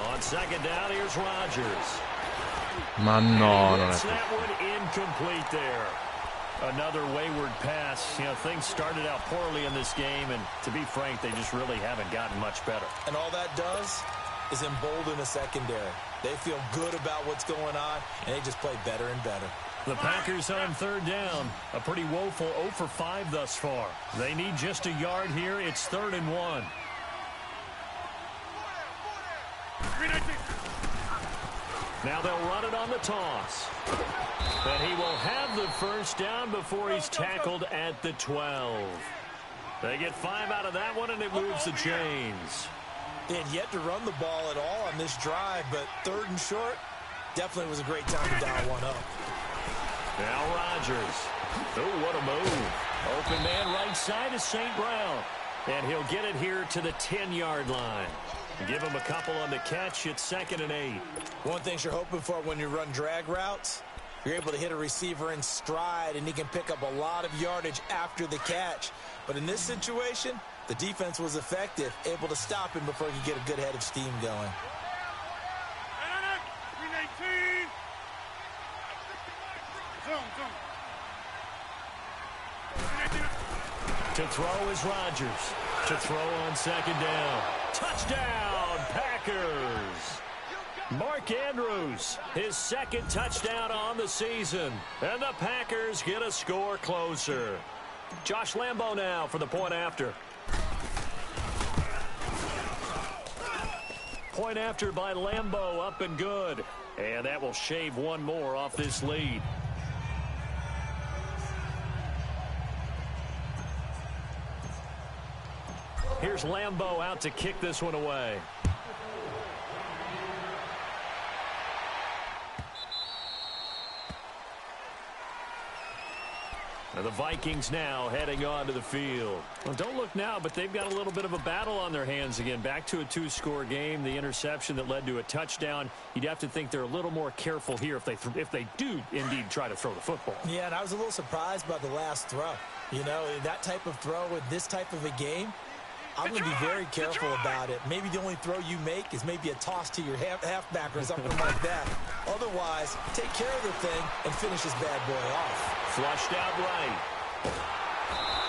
On second down, here's Rodgers. Ma no, non è That one incomplete there. Another wayward pass. You know, things started out poorly in this game, and to be frank, they just really haven't gotten much better. And all that does is embolden the secondary. They feel good about what's going on, and they just play better and better. The Packers on third down. A pretty woeful 0 for 5 thus far. They need just a yard here. It's 3rd and 1. Now they'll run it on the toss. And he will have the first down before he's tackled at the 12. They get 5 out of that one, and it moves the chains. They had yet to run the ball at all on this drive, but 3rd and short definitely was a great time to dial one up. Now Rodgers. Oh, what a move. Open man right side is St. Brown. And he'll get it here to the 10-yard line. Give him a couple on the catch. It's 2nd and 8. One thing you're hoping for when you run drag routes, you're able to hit a receiver in stride, and he can pick up a lot of yardage after the catch. But in this situation, the defense was effective, able to stop him before he could get a good head of steam going. To throw is Rodgers. To throw on second down. Touchdown, Packers. Mark Andrews, his 2nd touchdown on the season. And the Packers get a score closer. Josh Lambo now for the point after. Point after by Lambo, up and good. And that will shave one more off this lead. Here's Lambo out to kick this one away. Now the Vikings now heading on to the field. Well, don't look now, but they've got a little bit of a battle on their hands again. Back to a 2-score game. The interception that led to a touchdown. You'd have to think they're a little more careful here if they do indeed try to throw the football. Yeah, and I was a little surprised by the last throw. You know, that type of throw with this type of a game, I'm going to be very careful about it. Maybe the only throw you make is maybe a toss to your halfback or something like that. Otherwise, take care of the thing and finish this bad boy off. Flushed out right.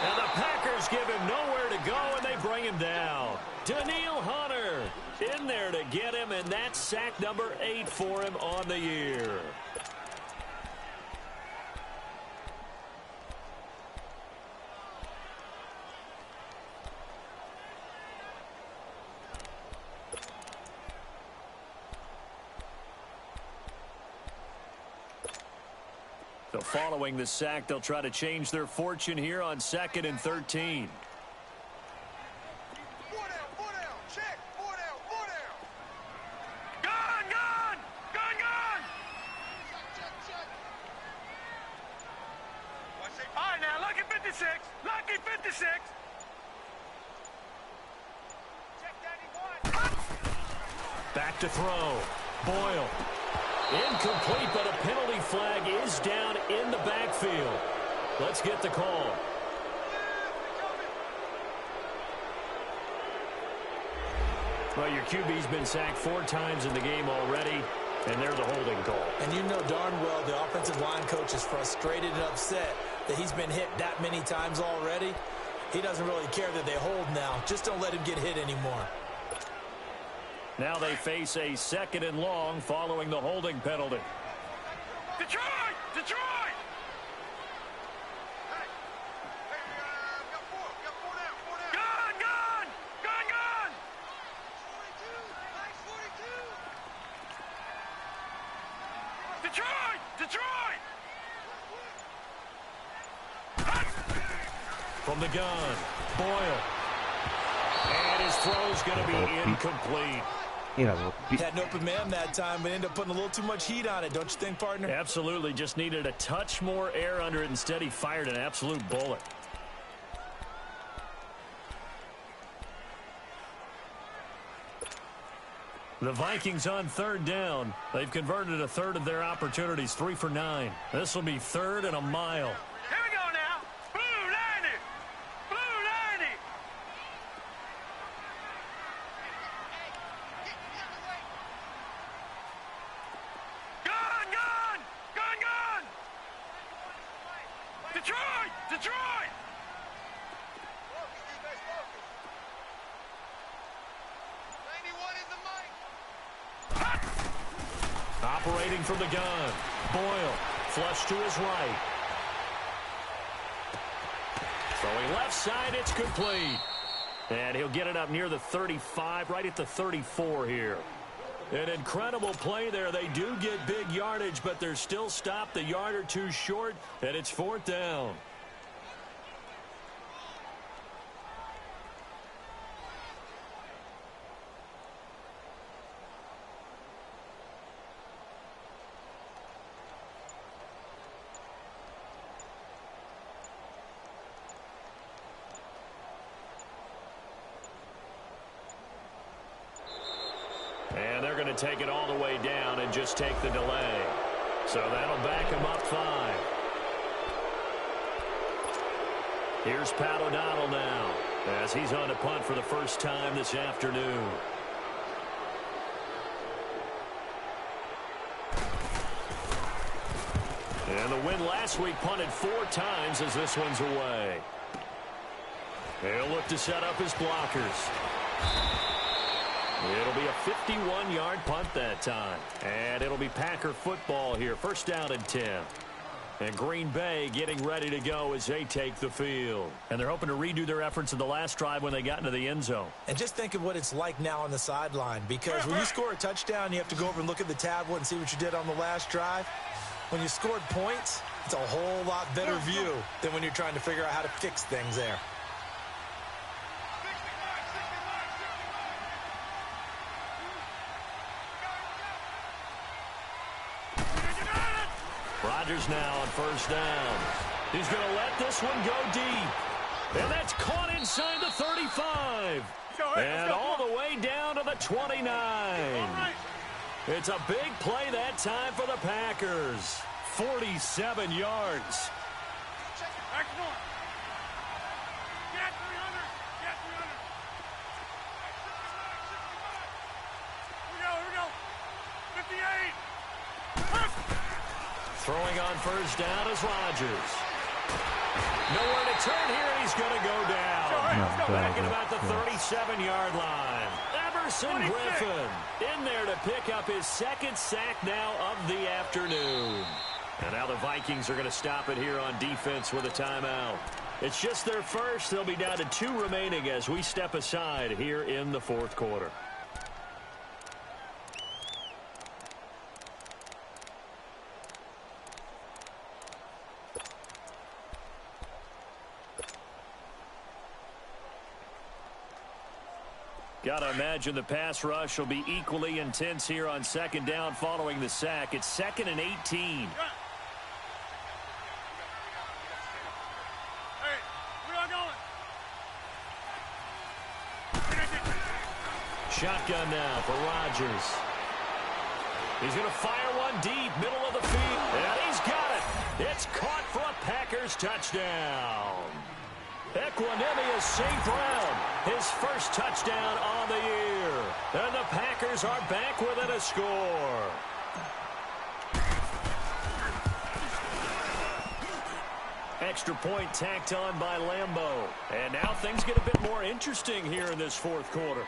And the Packers give him nowhere to go, and they bring him down. Daniil Hunter in there to get him, and that's sack number 8 for him on the year. So following the sack, they'll try to change their fortune here on 2nd and 13. All right, now, lucky 56. Lucky 56. Back to throw. Boyle. Incomplete, but a penalty flag is down in the backfield. Let's get the call. Well, your QB's been sacked 4 times in the game already, and they're the holding call. And you know darn well the offensive line coach is frustrated and upset that he's been hit that many times already. He doesn't really care that they hold now. Just don't let him get hit anymore. Now they face a 2nd and long following the holding penalty. Detroit! Detroit! Gun! Gun! Gun! Gun! 42! Detroit! Detroit! From the gun, Boyle. And his throw's going to be incomplete. Era doppi. Had an open man that time, but ended up putting a little too much heat on it, don't you think, partner? Absolutely, just needed a touch more air under it. Instead, he fired an absolute bullet. The Vikings on third down. They've converted a third of their opportunities, 3 for 9. This will be third and a mile. Here we go now. Blue 90. Blue 90. Gun! Gun! Gun! Gun! Detroit! Detroit! Operating from the gun, Boyle, flush to his right. Throwing left side, it's complete. And he'll get it up near the 35, right at the 34 here. An incredible play there. They do get big yardage, but they're still stopped a yard or two short, and it's 4th down. And they're going to take it all the way down and just take the delay. So that'll back him up 5. Here's Pat O'Donnell now as he's on to punt for the first time this afternoon. And the win last week punted 4 times as this one's away. He'll look to set up his blockers. It'll be a 51-yard punt that time. And it'll be Packer football here. First down and 10. And Green Bay getting ready to go as they take the field. And they're hoping to redo their efforts in the last drive when they got into the end zone. And just think of what it's like now on the sideline, because when you score a touchdown, you have to go over and look at the tablet and see what you did on the last drive. When you scored points, it's a whole lot better view than when you're trying to figure out how to fix things there. Rodgers now on first down. He's going to let this one go deep. And that's caught inside the 35. And all the way down to the 29. It's a big play that time for the Packers. 47 yards. Throwing on first down is Rodgers. Nowhere to turn here, and he's going to go down. Back at about the 37-yard line. Everson Griffin in there to pick up his second sack now of the afternoon. And now the Vikings are going to stop it here on defense with a timeout. It's just their first. They'll be down to 2 remaining as we step aside here in the 4th quarter. Got to imagine the pass rush will be equally intense here on second down following the sack. It's 2nd and 18. Shotgun now for Rodgers. He's going to fire one deep, middle of the field. And he's got it. It's caught for a Packers touchdown. Equanimous St. Brown, his first touchdown on the year. And the Packers are back within a score. Extra point tacked on by Lambeau. And now things get a bit more interesting here in this 4th quarter.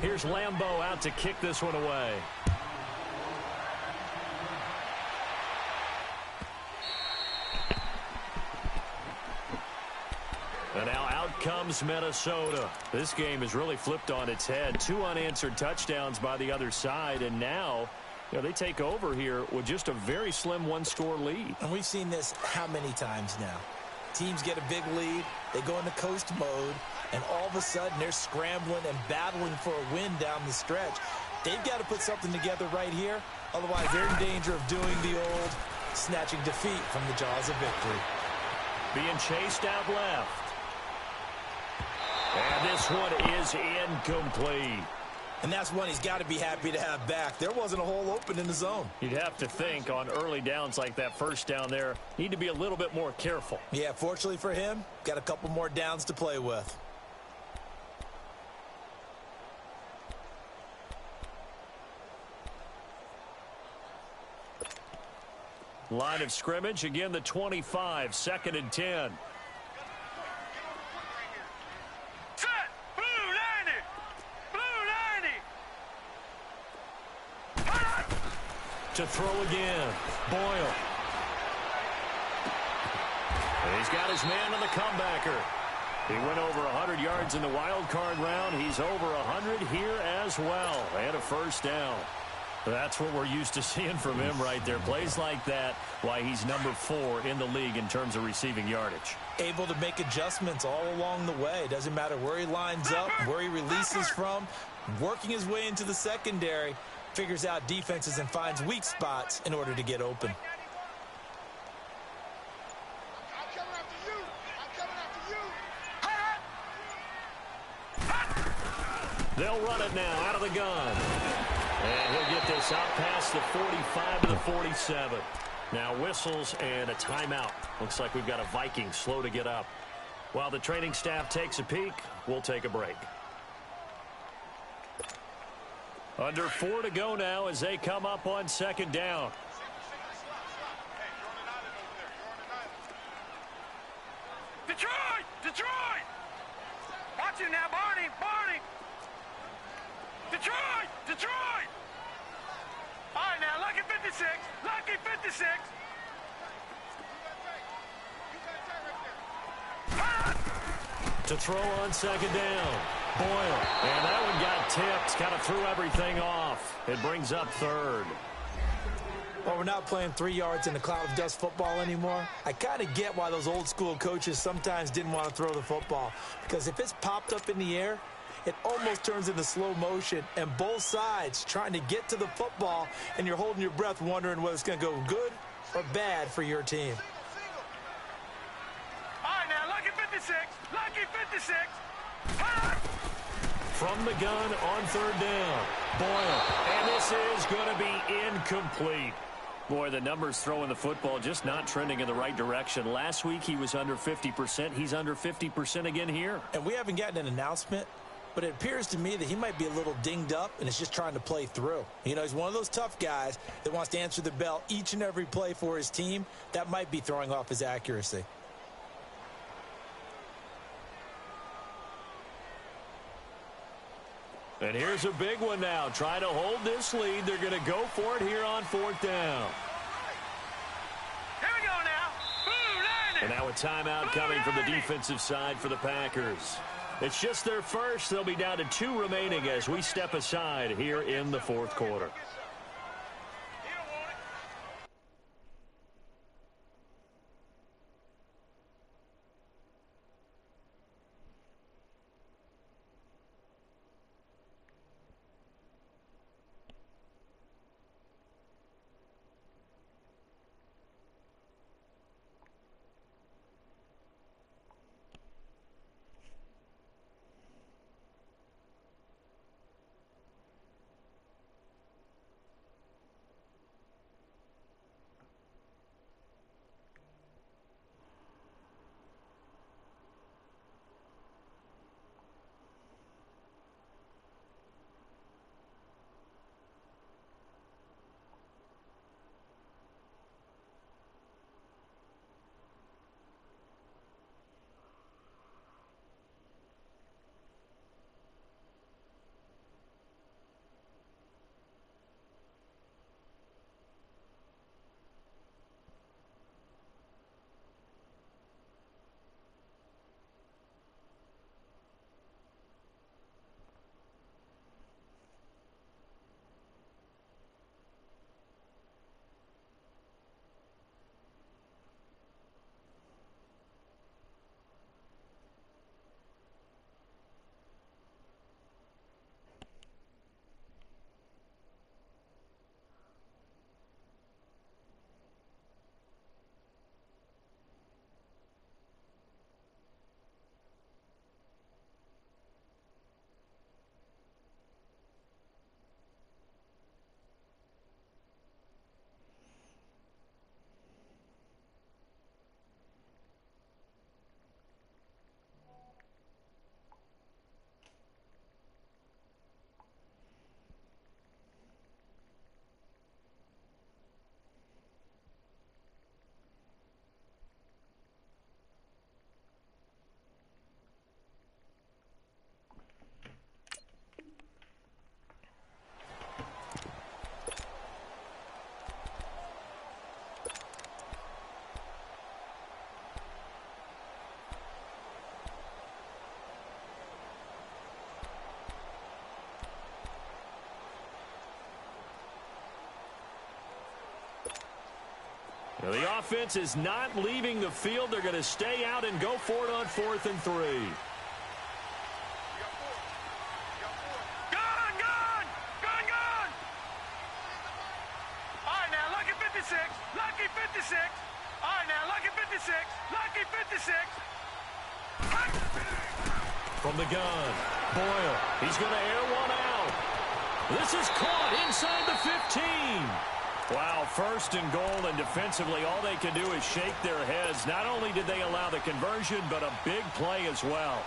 Here's Lambeau out to kick this one away. And now out comes Minnesota. This game is really flipped on its head. 2 unanswered touchdowns by the other side, and now they take over here with just a very slim one-score lead. And we've seen this how many times now? Teams get a big lead, they go into coast mode, and all of a sudden they're scrambling and battling for a win down the stretch. They've got to put something together right here, otherwise they're in danger of doing the old snatching defeat from the jaws of victory. Being chased out left. And this one is incomplete. And that's one he's got to be happy to have back. There wasn't a hole open in the zone. You'd have to think on early downs like that first down there, need to be a little bit more careful. Yeah, fortunately for him, got a couple more downs to play with. Line of scrimmage, again the 25, 2nd and 10. Set! Blue 90! Blue 90! To throw again, Boyle. And he's got his man on the comebacker. He went over 100 yards in the wild card round. He's over 100 here as well. And a first down. That's what we're used to seeing from him right there. Plays like that, why he's number 4 in the league in terms of receiving yardage. Able to make adjustments all along the way. Doesn't matter where he lines up, where he releases from. Working his way into the secondary. Figures out defenses and finds weak spots in order to get open. They'll run it now out of the gun. And he'll get this out past the 45 to the 47. Now whistles and a timeout. Looks like we've got a Vikings slow to get up. While the training staff takes a peek, we'll take a break. Under 4 to go now as they come up on 2nd down. Detroit! Detroit! Watch it now, Barney! Barney! Detroit! Detroit! All right, now, lucky 56. Lucky 56. To throw on 2nd down. Boyle. And that one got tipped. Kind of threw everything off. It brings up 3rd. Well, we're not playing 3 yards in the cloud of dust football anymore. I kind of get why those old school coaches sometimes didn't want to throw the football. Because if it's popped up in the air, it almost turns into slow motion, and both sides trying to get to the football, and you're holding your breath wondering whether it's going to go good or bad for your team. All right, now, lucky 56. Lucky 56. From the gun on 3rd down. Boyle. And this is going to be incomplete. Boy, the numbers throwing the football just not trending in the right direction. Last week he was under 50%. He's under 50% again here. And we haven't gotten an announcement, but it appears to me that he might be a little dinged up and is just trying to play through. You know, he's one of those tough guys that wants to answer the bell each and every play for his team. That might be throwing off his accuracy. And here's a big one now. Trying to hold this lead. They're going to go for it here on 4th down. Here we go now. Blue 90. And now a timeout coming from the defensive side for the Packers. It's just their first. They'll be down to 2 remaining as we step aside here in the 4th quarter. Well, the offense is not leaving the field. They're going to stay out and go for it on 4th and 3. Lucky 56. All right, now, lucky 56. Lucky 56. From the gun, Boyle. He's going to air one out. This is caught inside the 15. Wow, 1st and goal, and defensively, all they can do is shake their heads. Not only did they allow the conversion, but a big play as well.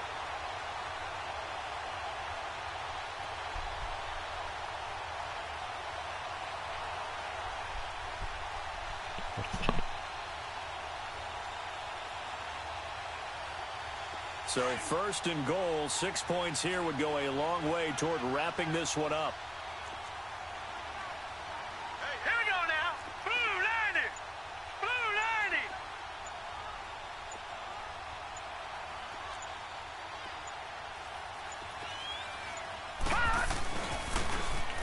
So 1st and goal, 6 points here would go a long way toward wrapping this one up. Hey, here we go now. Blue 90. Blue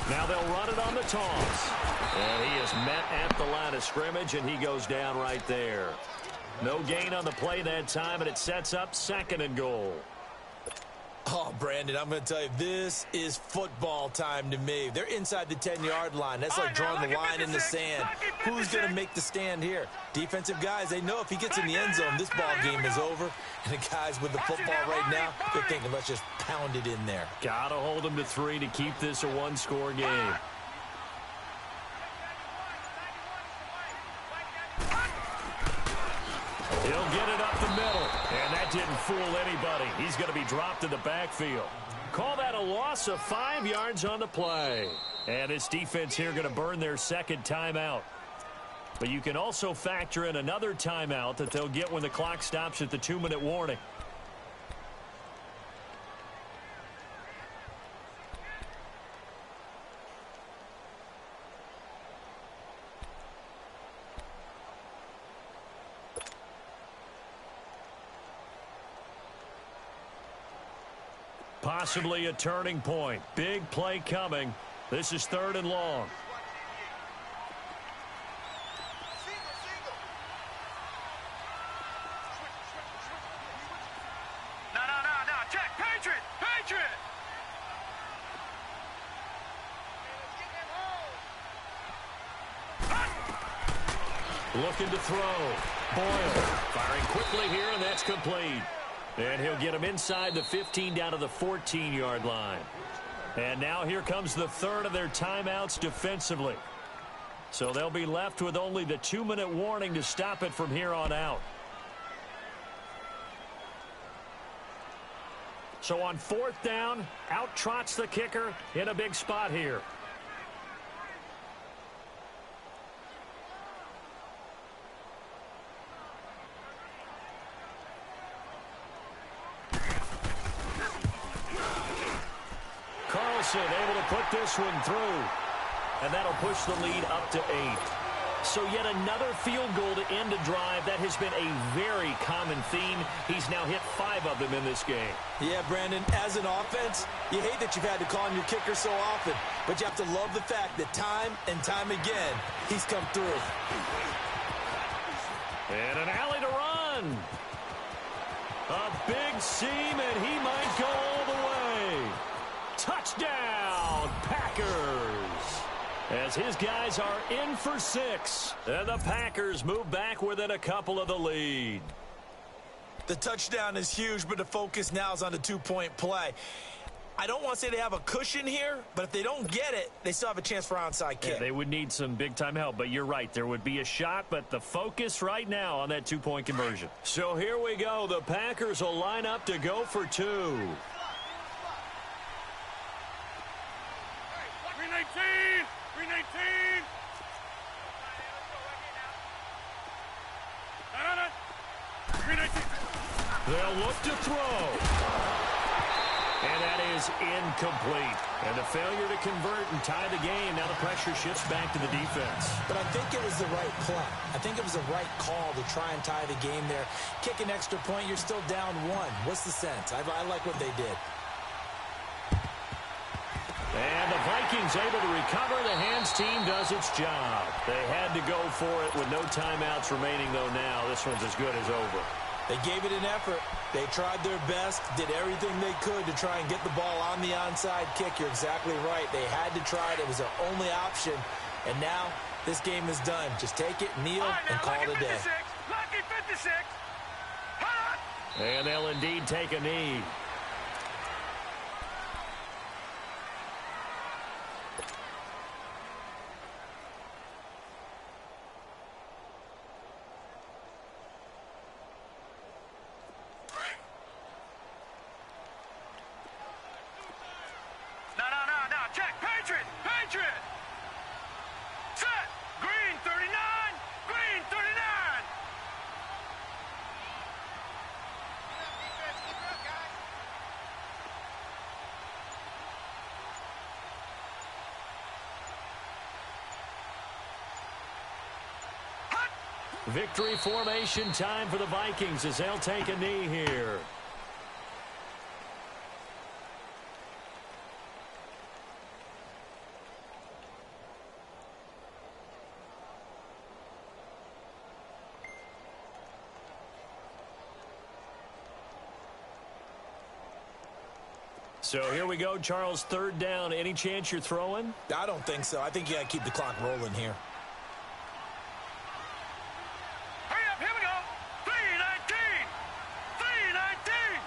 90. Now they'll run it on the toss. And he is met at the line of scrimmage, and he goes down right there. No gain on the play that time, and it sets up 2nd and goal. Oh, Brandon, I'm going to tell you, this is football time to me. They're inside the 10-yard line. That's like drawing the line in the sand. Who's going to make the stand here? Defensive guys, they know if he gets in the end zone, this ball game is over. And the guys with the football right now, they're thinking, let's just pound it in there. Got to hold them to 3 to keep this a one-score game. He'll get it up the middle, and that didn't fool anybody. He's going to be dropped in the backfield. Call that a loss of 5 yards on the play. And this defense here going to burn their 2nd timeout. But you can also factor in another timeout that they'll get when the clock stops at the 2-minute warning. Possibly a turning point. Big play coming. This is 3rd and long. No. Check. Patriot. Looking to throw. Boyle firing quickly here, and that's complete. And he'll get him inside the 15 down to the 14-yard line. And now here comes the 3rd of their timeouts defensively. So they'll be left with only the 2-minute warning to stop it from here on out. So on 4th down, out trots the kicker in a big spot here. Able to put this one through, and that'll push the lead up to 8. So yet another field goal to end a drive. That has been a very common theme. He's now hit 5 of them in this game. Yeah, Brandon, as an offense, you hate that you've had to call on your kicker so often, but you have to love the fact that time and time again, he's come through. And an alley to run. A big seam, and he might go all the way. Touchdown, Packers! As his guys are in for 6. And the Packers move back within a couple of the lead. The touchdown is huge, but the focus now is on the 2-point play. I don't want to say they have a cushion here, but if they don't get it, they still have a chance for onside kick. Yeah, they would need some big-time help, but you're right. There would be a shot, but the focus right now on that 2-point conversion. So here we go. The Packers will line up to go for 2. 319. They'll look to throw. And that is incomplete. And the failure to convert and tie the game. Now the pressure shifts back to the defense. But I think it was the right play. I think it was the right call to try and tie the game there. Kick an extra point, you're still down 1. What's the sense? I like what they did. And the Vikings able to recover. The hands team does its job. They had to go for it with no timeouts remaining, though, now. This one's as good as over. They gave it an effort. They tried their best, did everything they could to try and get the ball on the onside kick. You're exactly right. They had to try it. It was their only option. And now this game is done. Just take it, kneel, and call it a day. Lucky 56. And they'll indeed take a knee. No. Check. Patriot. Set. Green 39. Green 39. Victory formation time for the Vikings as they'll take a knee here. So here we go, Charles, third down. Any chance you're throwing? I don't think so. I think you got to keep the clock rolling here. Hurry up, here we go. 3:19. 3:19.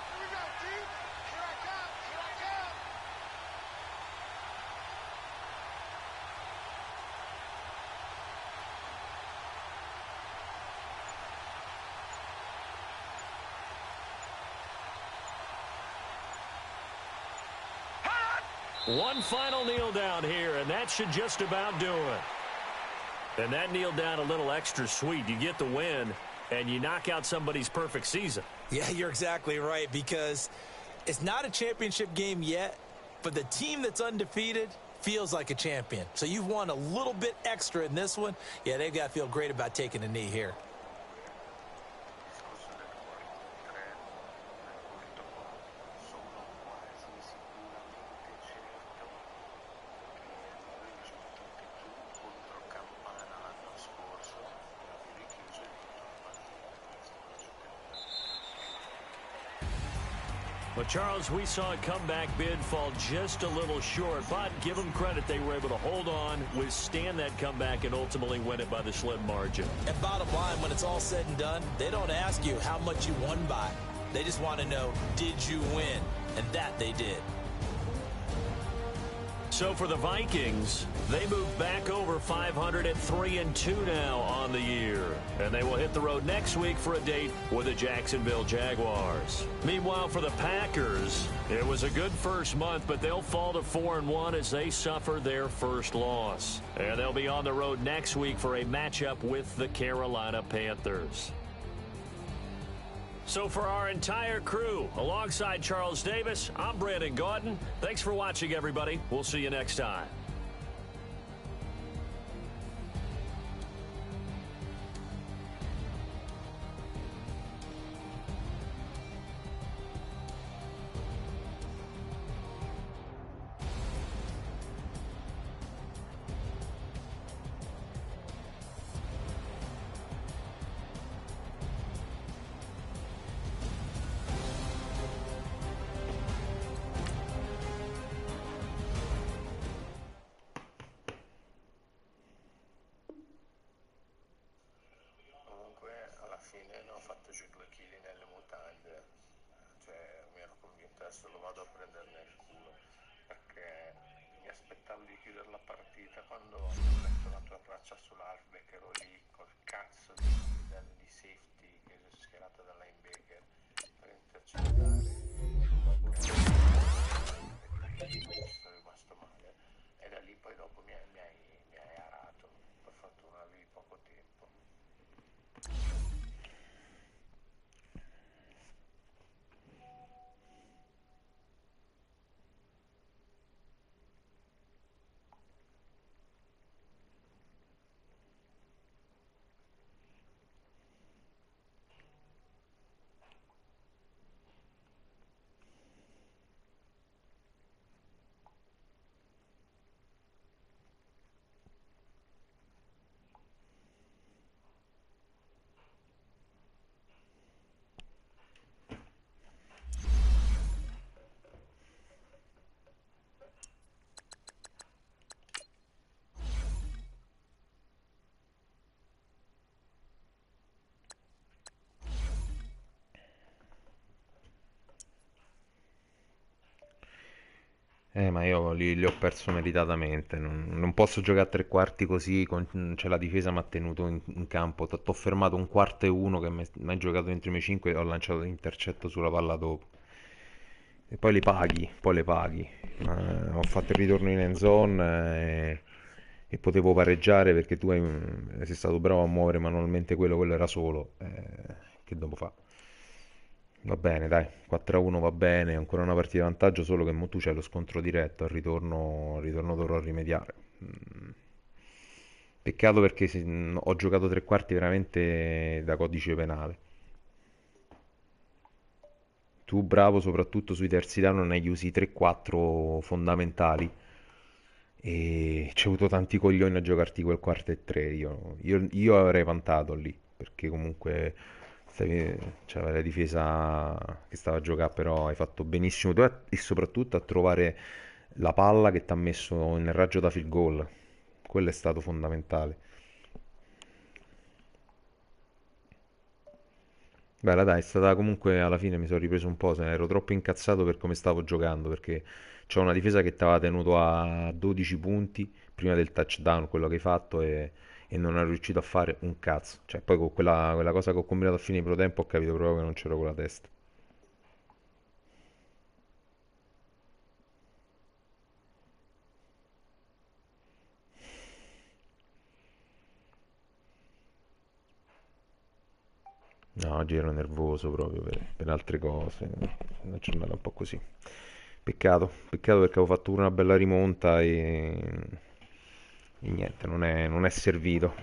Here we go, team. Here I come. One final kneel down here, and that should just about do it. And that kneel down a little extra sweet. You get the win, and you knock out somebody's perfect season. Yeah, you're exactly right, because it's not a championship game yet, but the team that's undefeated feels like a champion. So you've won a little bit extra in this one. Yeah, they've got to feel great about taking a knee here. Well, Charles, we saw a comeback bid fall just a little short, but give them credit. They were able to hold on, withstand that comeback, and ultimately win it by the slim margin. And bottom line, when it's all said and done, they don't ask you how much you won by. They just want to know, did you win? And that they did. So for the Vikings, they move back over 500 at 3-2 now on the year. And they will hit the road next week for a date with the Jacksonville Jaguars. Meanwhile, for the Packers, it was a good first month, but they'll fall to 4-1 as they suffer their first loss. And they'll be on the road next week for a matchup with the Carolina Panthers. So for our entire crew, alongside Charles Davis, I'm Brandon Gaudin. Thanks for watching, everybody. We'll see you next time. Adesso lo vado a prendere nel culo, perché mi aspettavo di chiudere la partita quando ho letto la tua traccia sull'halfback, ero lì col cazzo di safety che si è schierato da linebacker per intercettare, sono rimasto male e da lì poi dopo mi hai arato, per fortuna avevi poco tempo. Ma io li ho perso meritatamente. Non posso giocare a tre quarti così. C'è la difesa mi ha tenuto in campo. T'ho fermato un quarto e uno che mi hai giocato dentro i miei 5 e ho lanciato l'intercetto sulla palla dopo. E poi le paghi, poi le paghi. Ho fatto il ritorno in end zone e potevo pareggiare perché sei stato bravo a muovere manualmente quello era solo. Che dopo fa? Va bene, dai, 4-1 va bene, ancora una partita di vantaggio, solo che mo tu c'hai lo scontro diretto, al ritorno dovrò rimediare. Peccato perché ho giocato tre quarti veramente da codice penale. Tu bravo soprattutto sui terzi down, non hai chiusi i 3-4 fondamentali e c'è avuto tanti coglioni a giocarti quel quarto e tre. Io avrei vantato lì, perché comunque c'aveva la difesa che stava a giocare, però hai fatto benissimo tu e soprattutto a trovare la palla che ti ha messo nel raggio da field goal. Quello è stato fondamentale. Bella dai, è stata comunque alla fine mi sono ripreso un po', se ne ero troppo incazzato per come stavo giocando, perché c'ho una difesa che ti aveva tenuto a 12 punti prima del touchdown, quello che hai fatto, e non ero riuscito a fare un cazzo. Cioè, poi con quella cosa che ho combinato a fine pro tempo ho capito proprio che non c'ero con la testa. No, oggi ero nervoso proprio per altre cose, una giornata un po' così. Peccato perché avevo fatto pure una bella rimonta e niente, non è servito.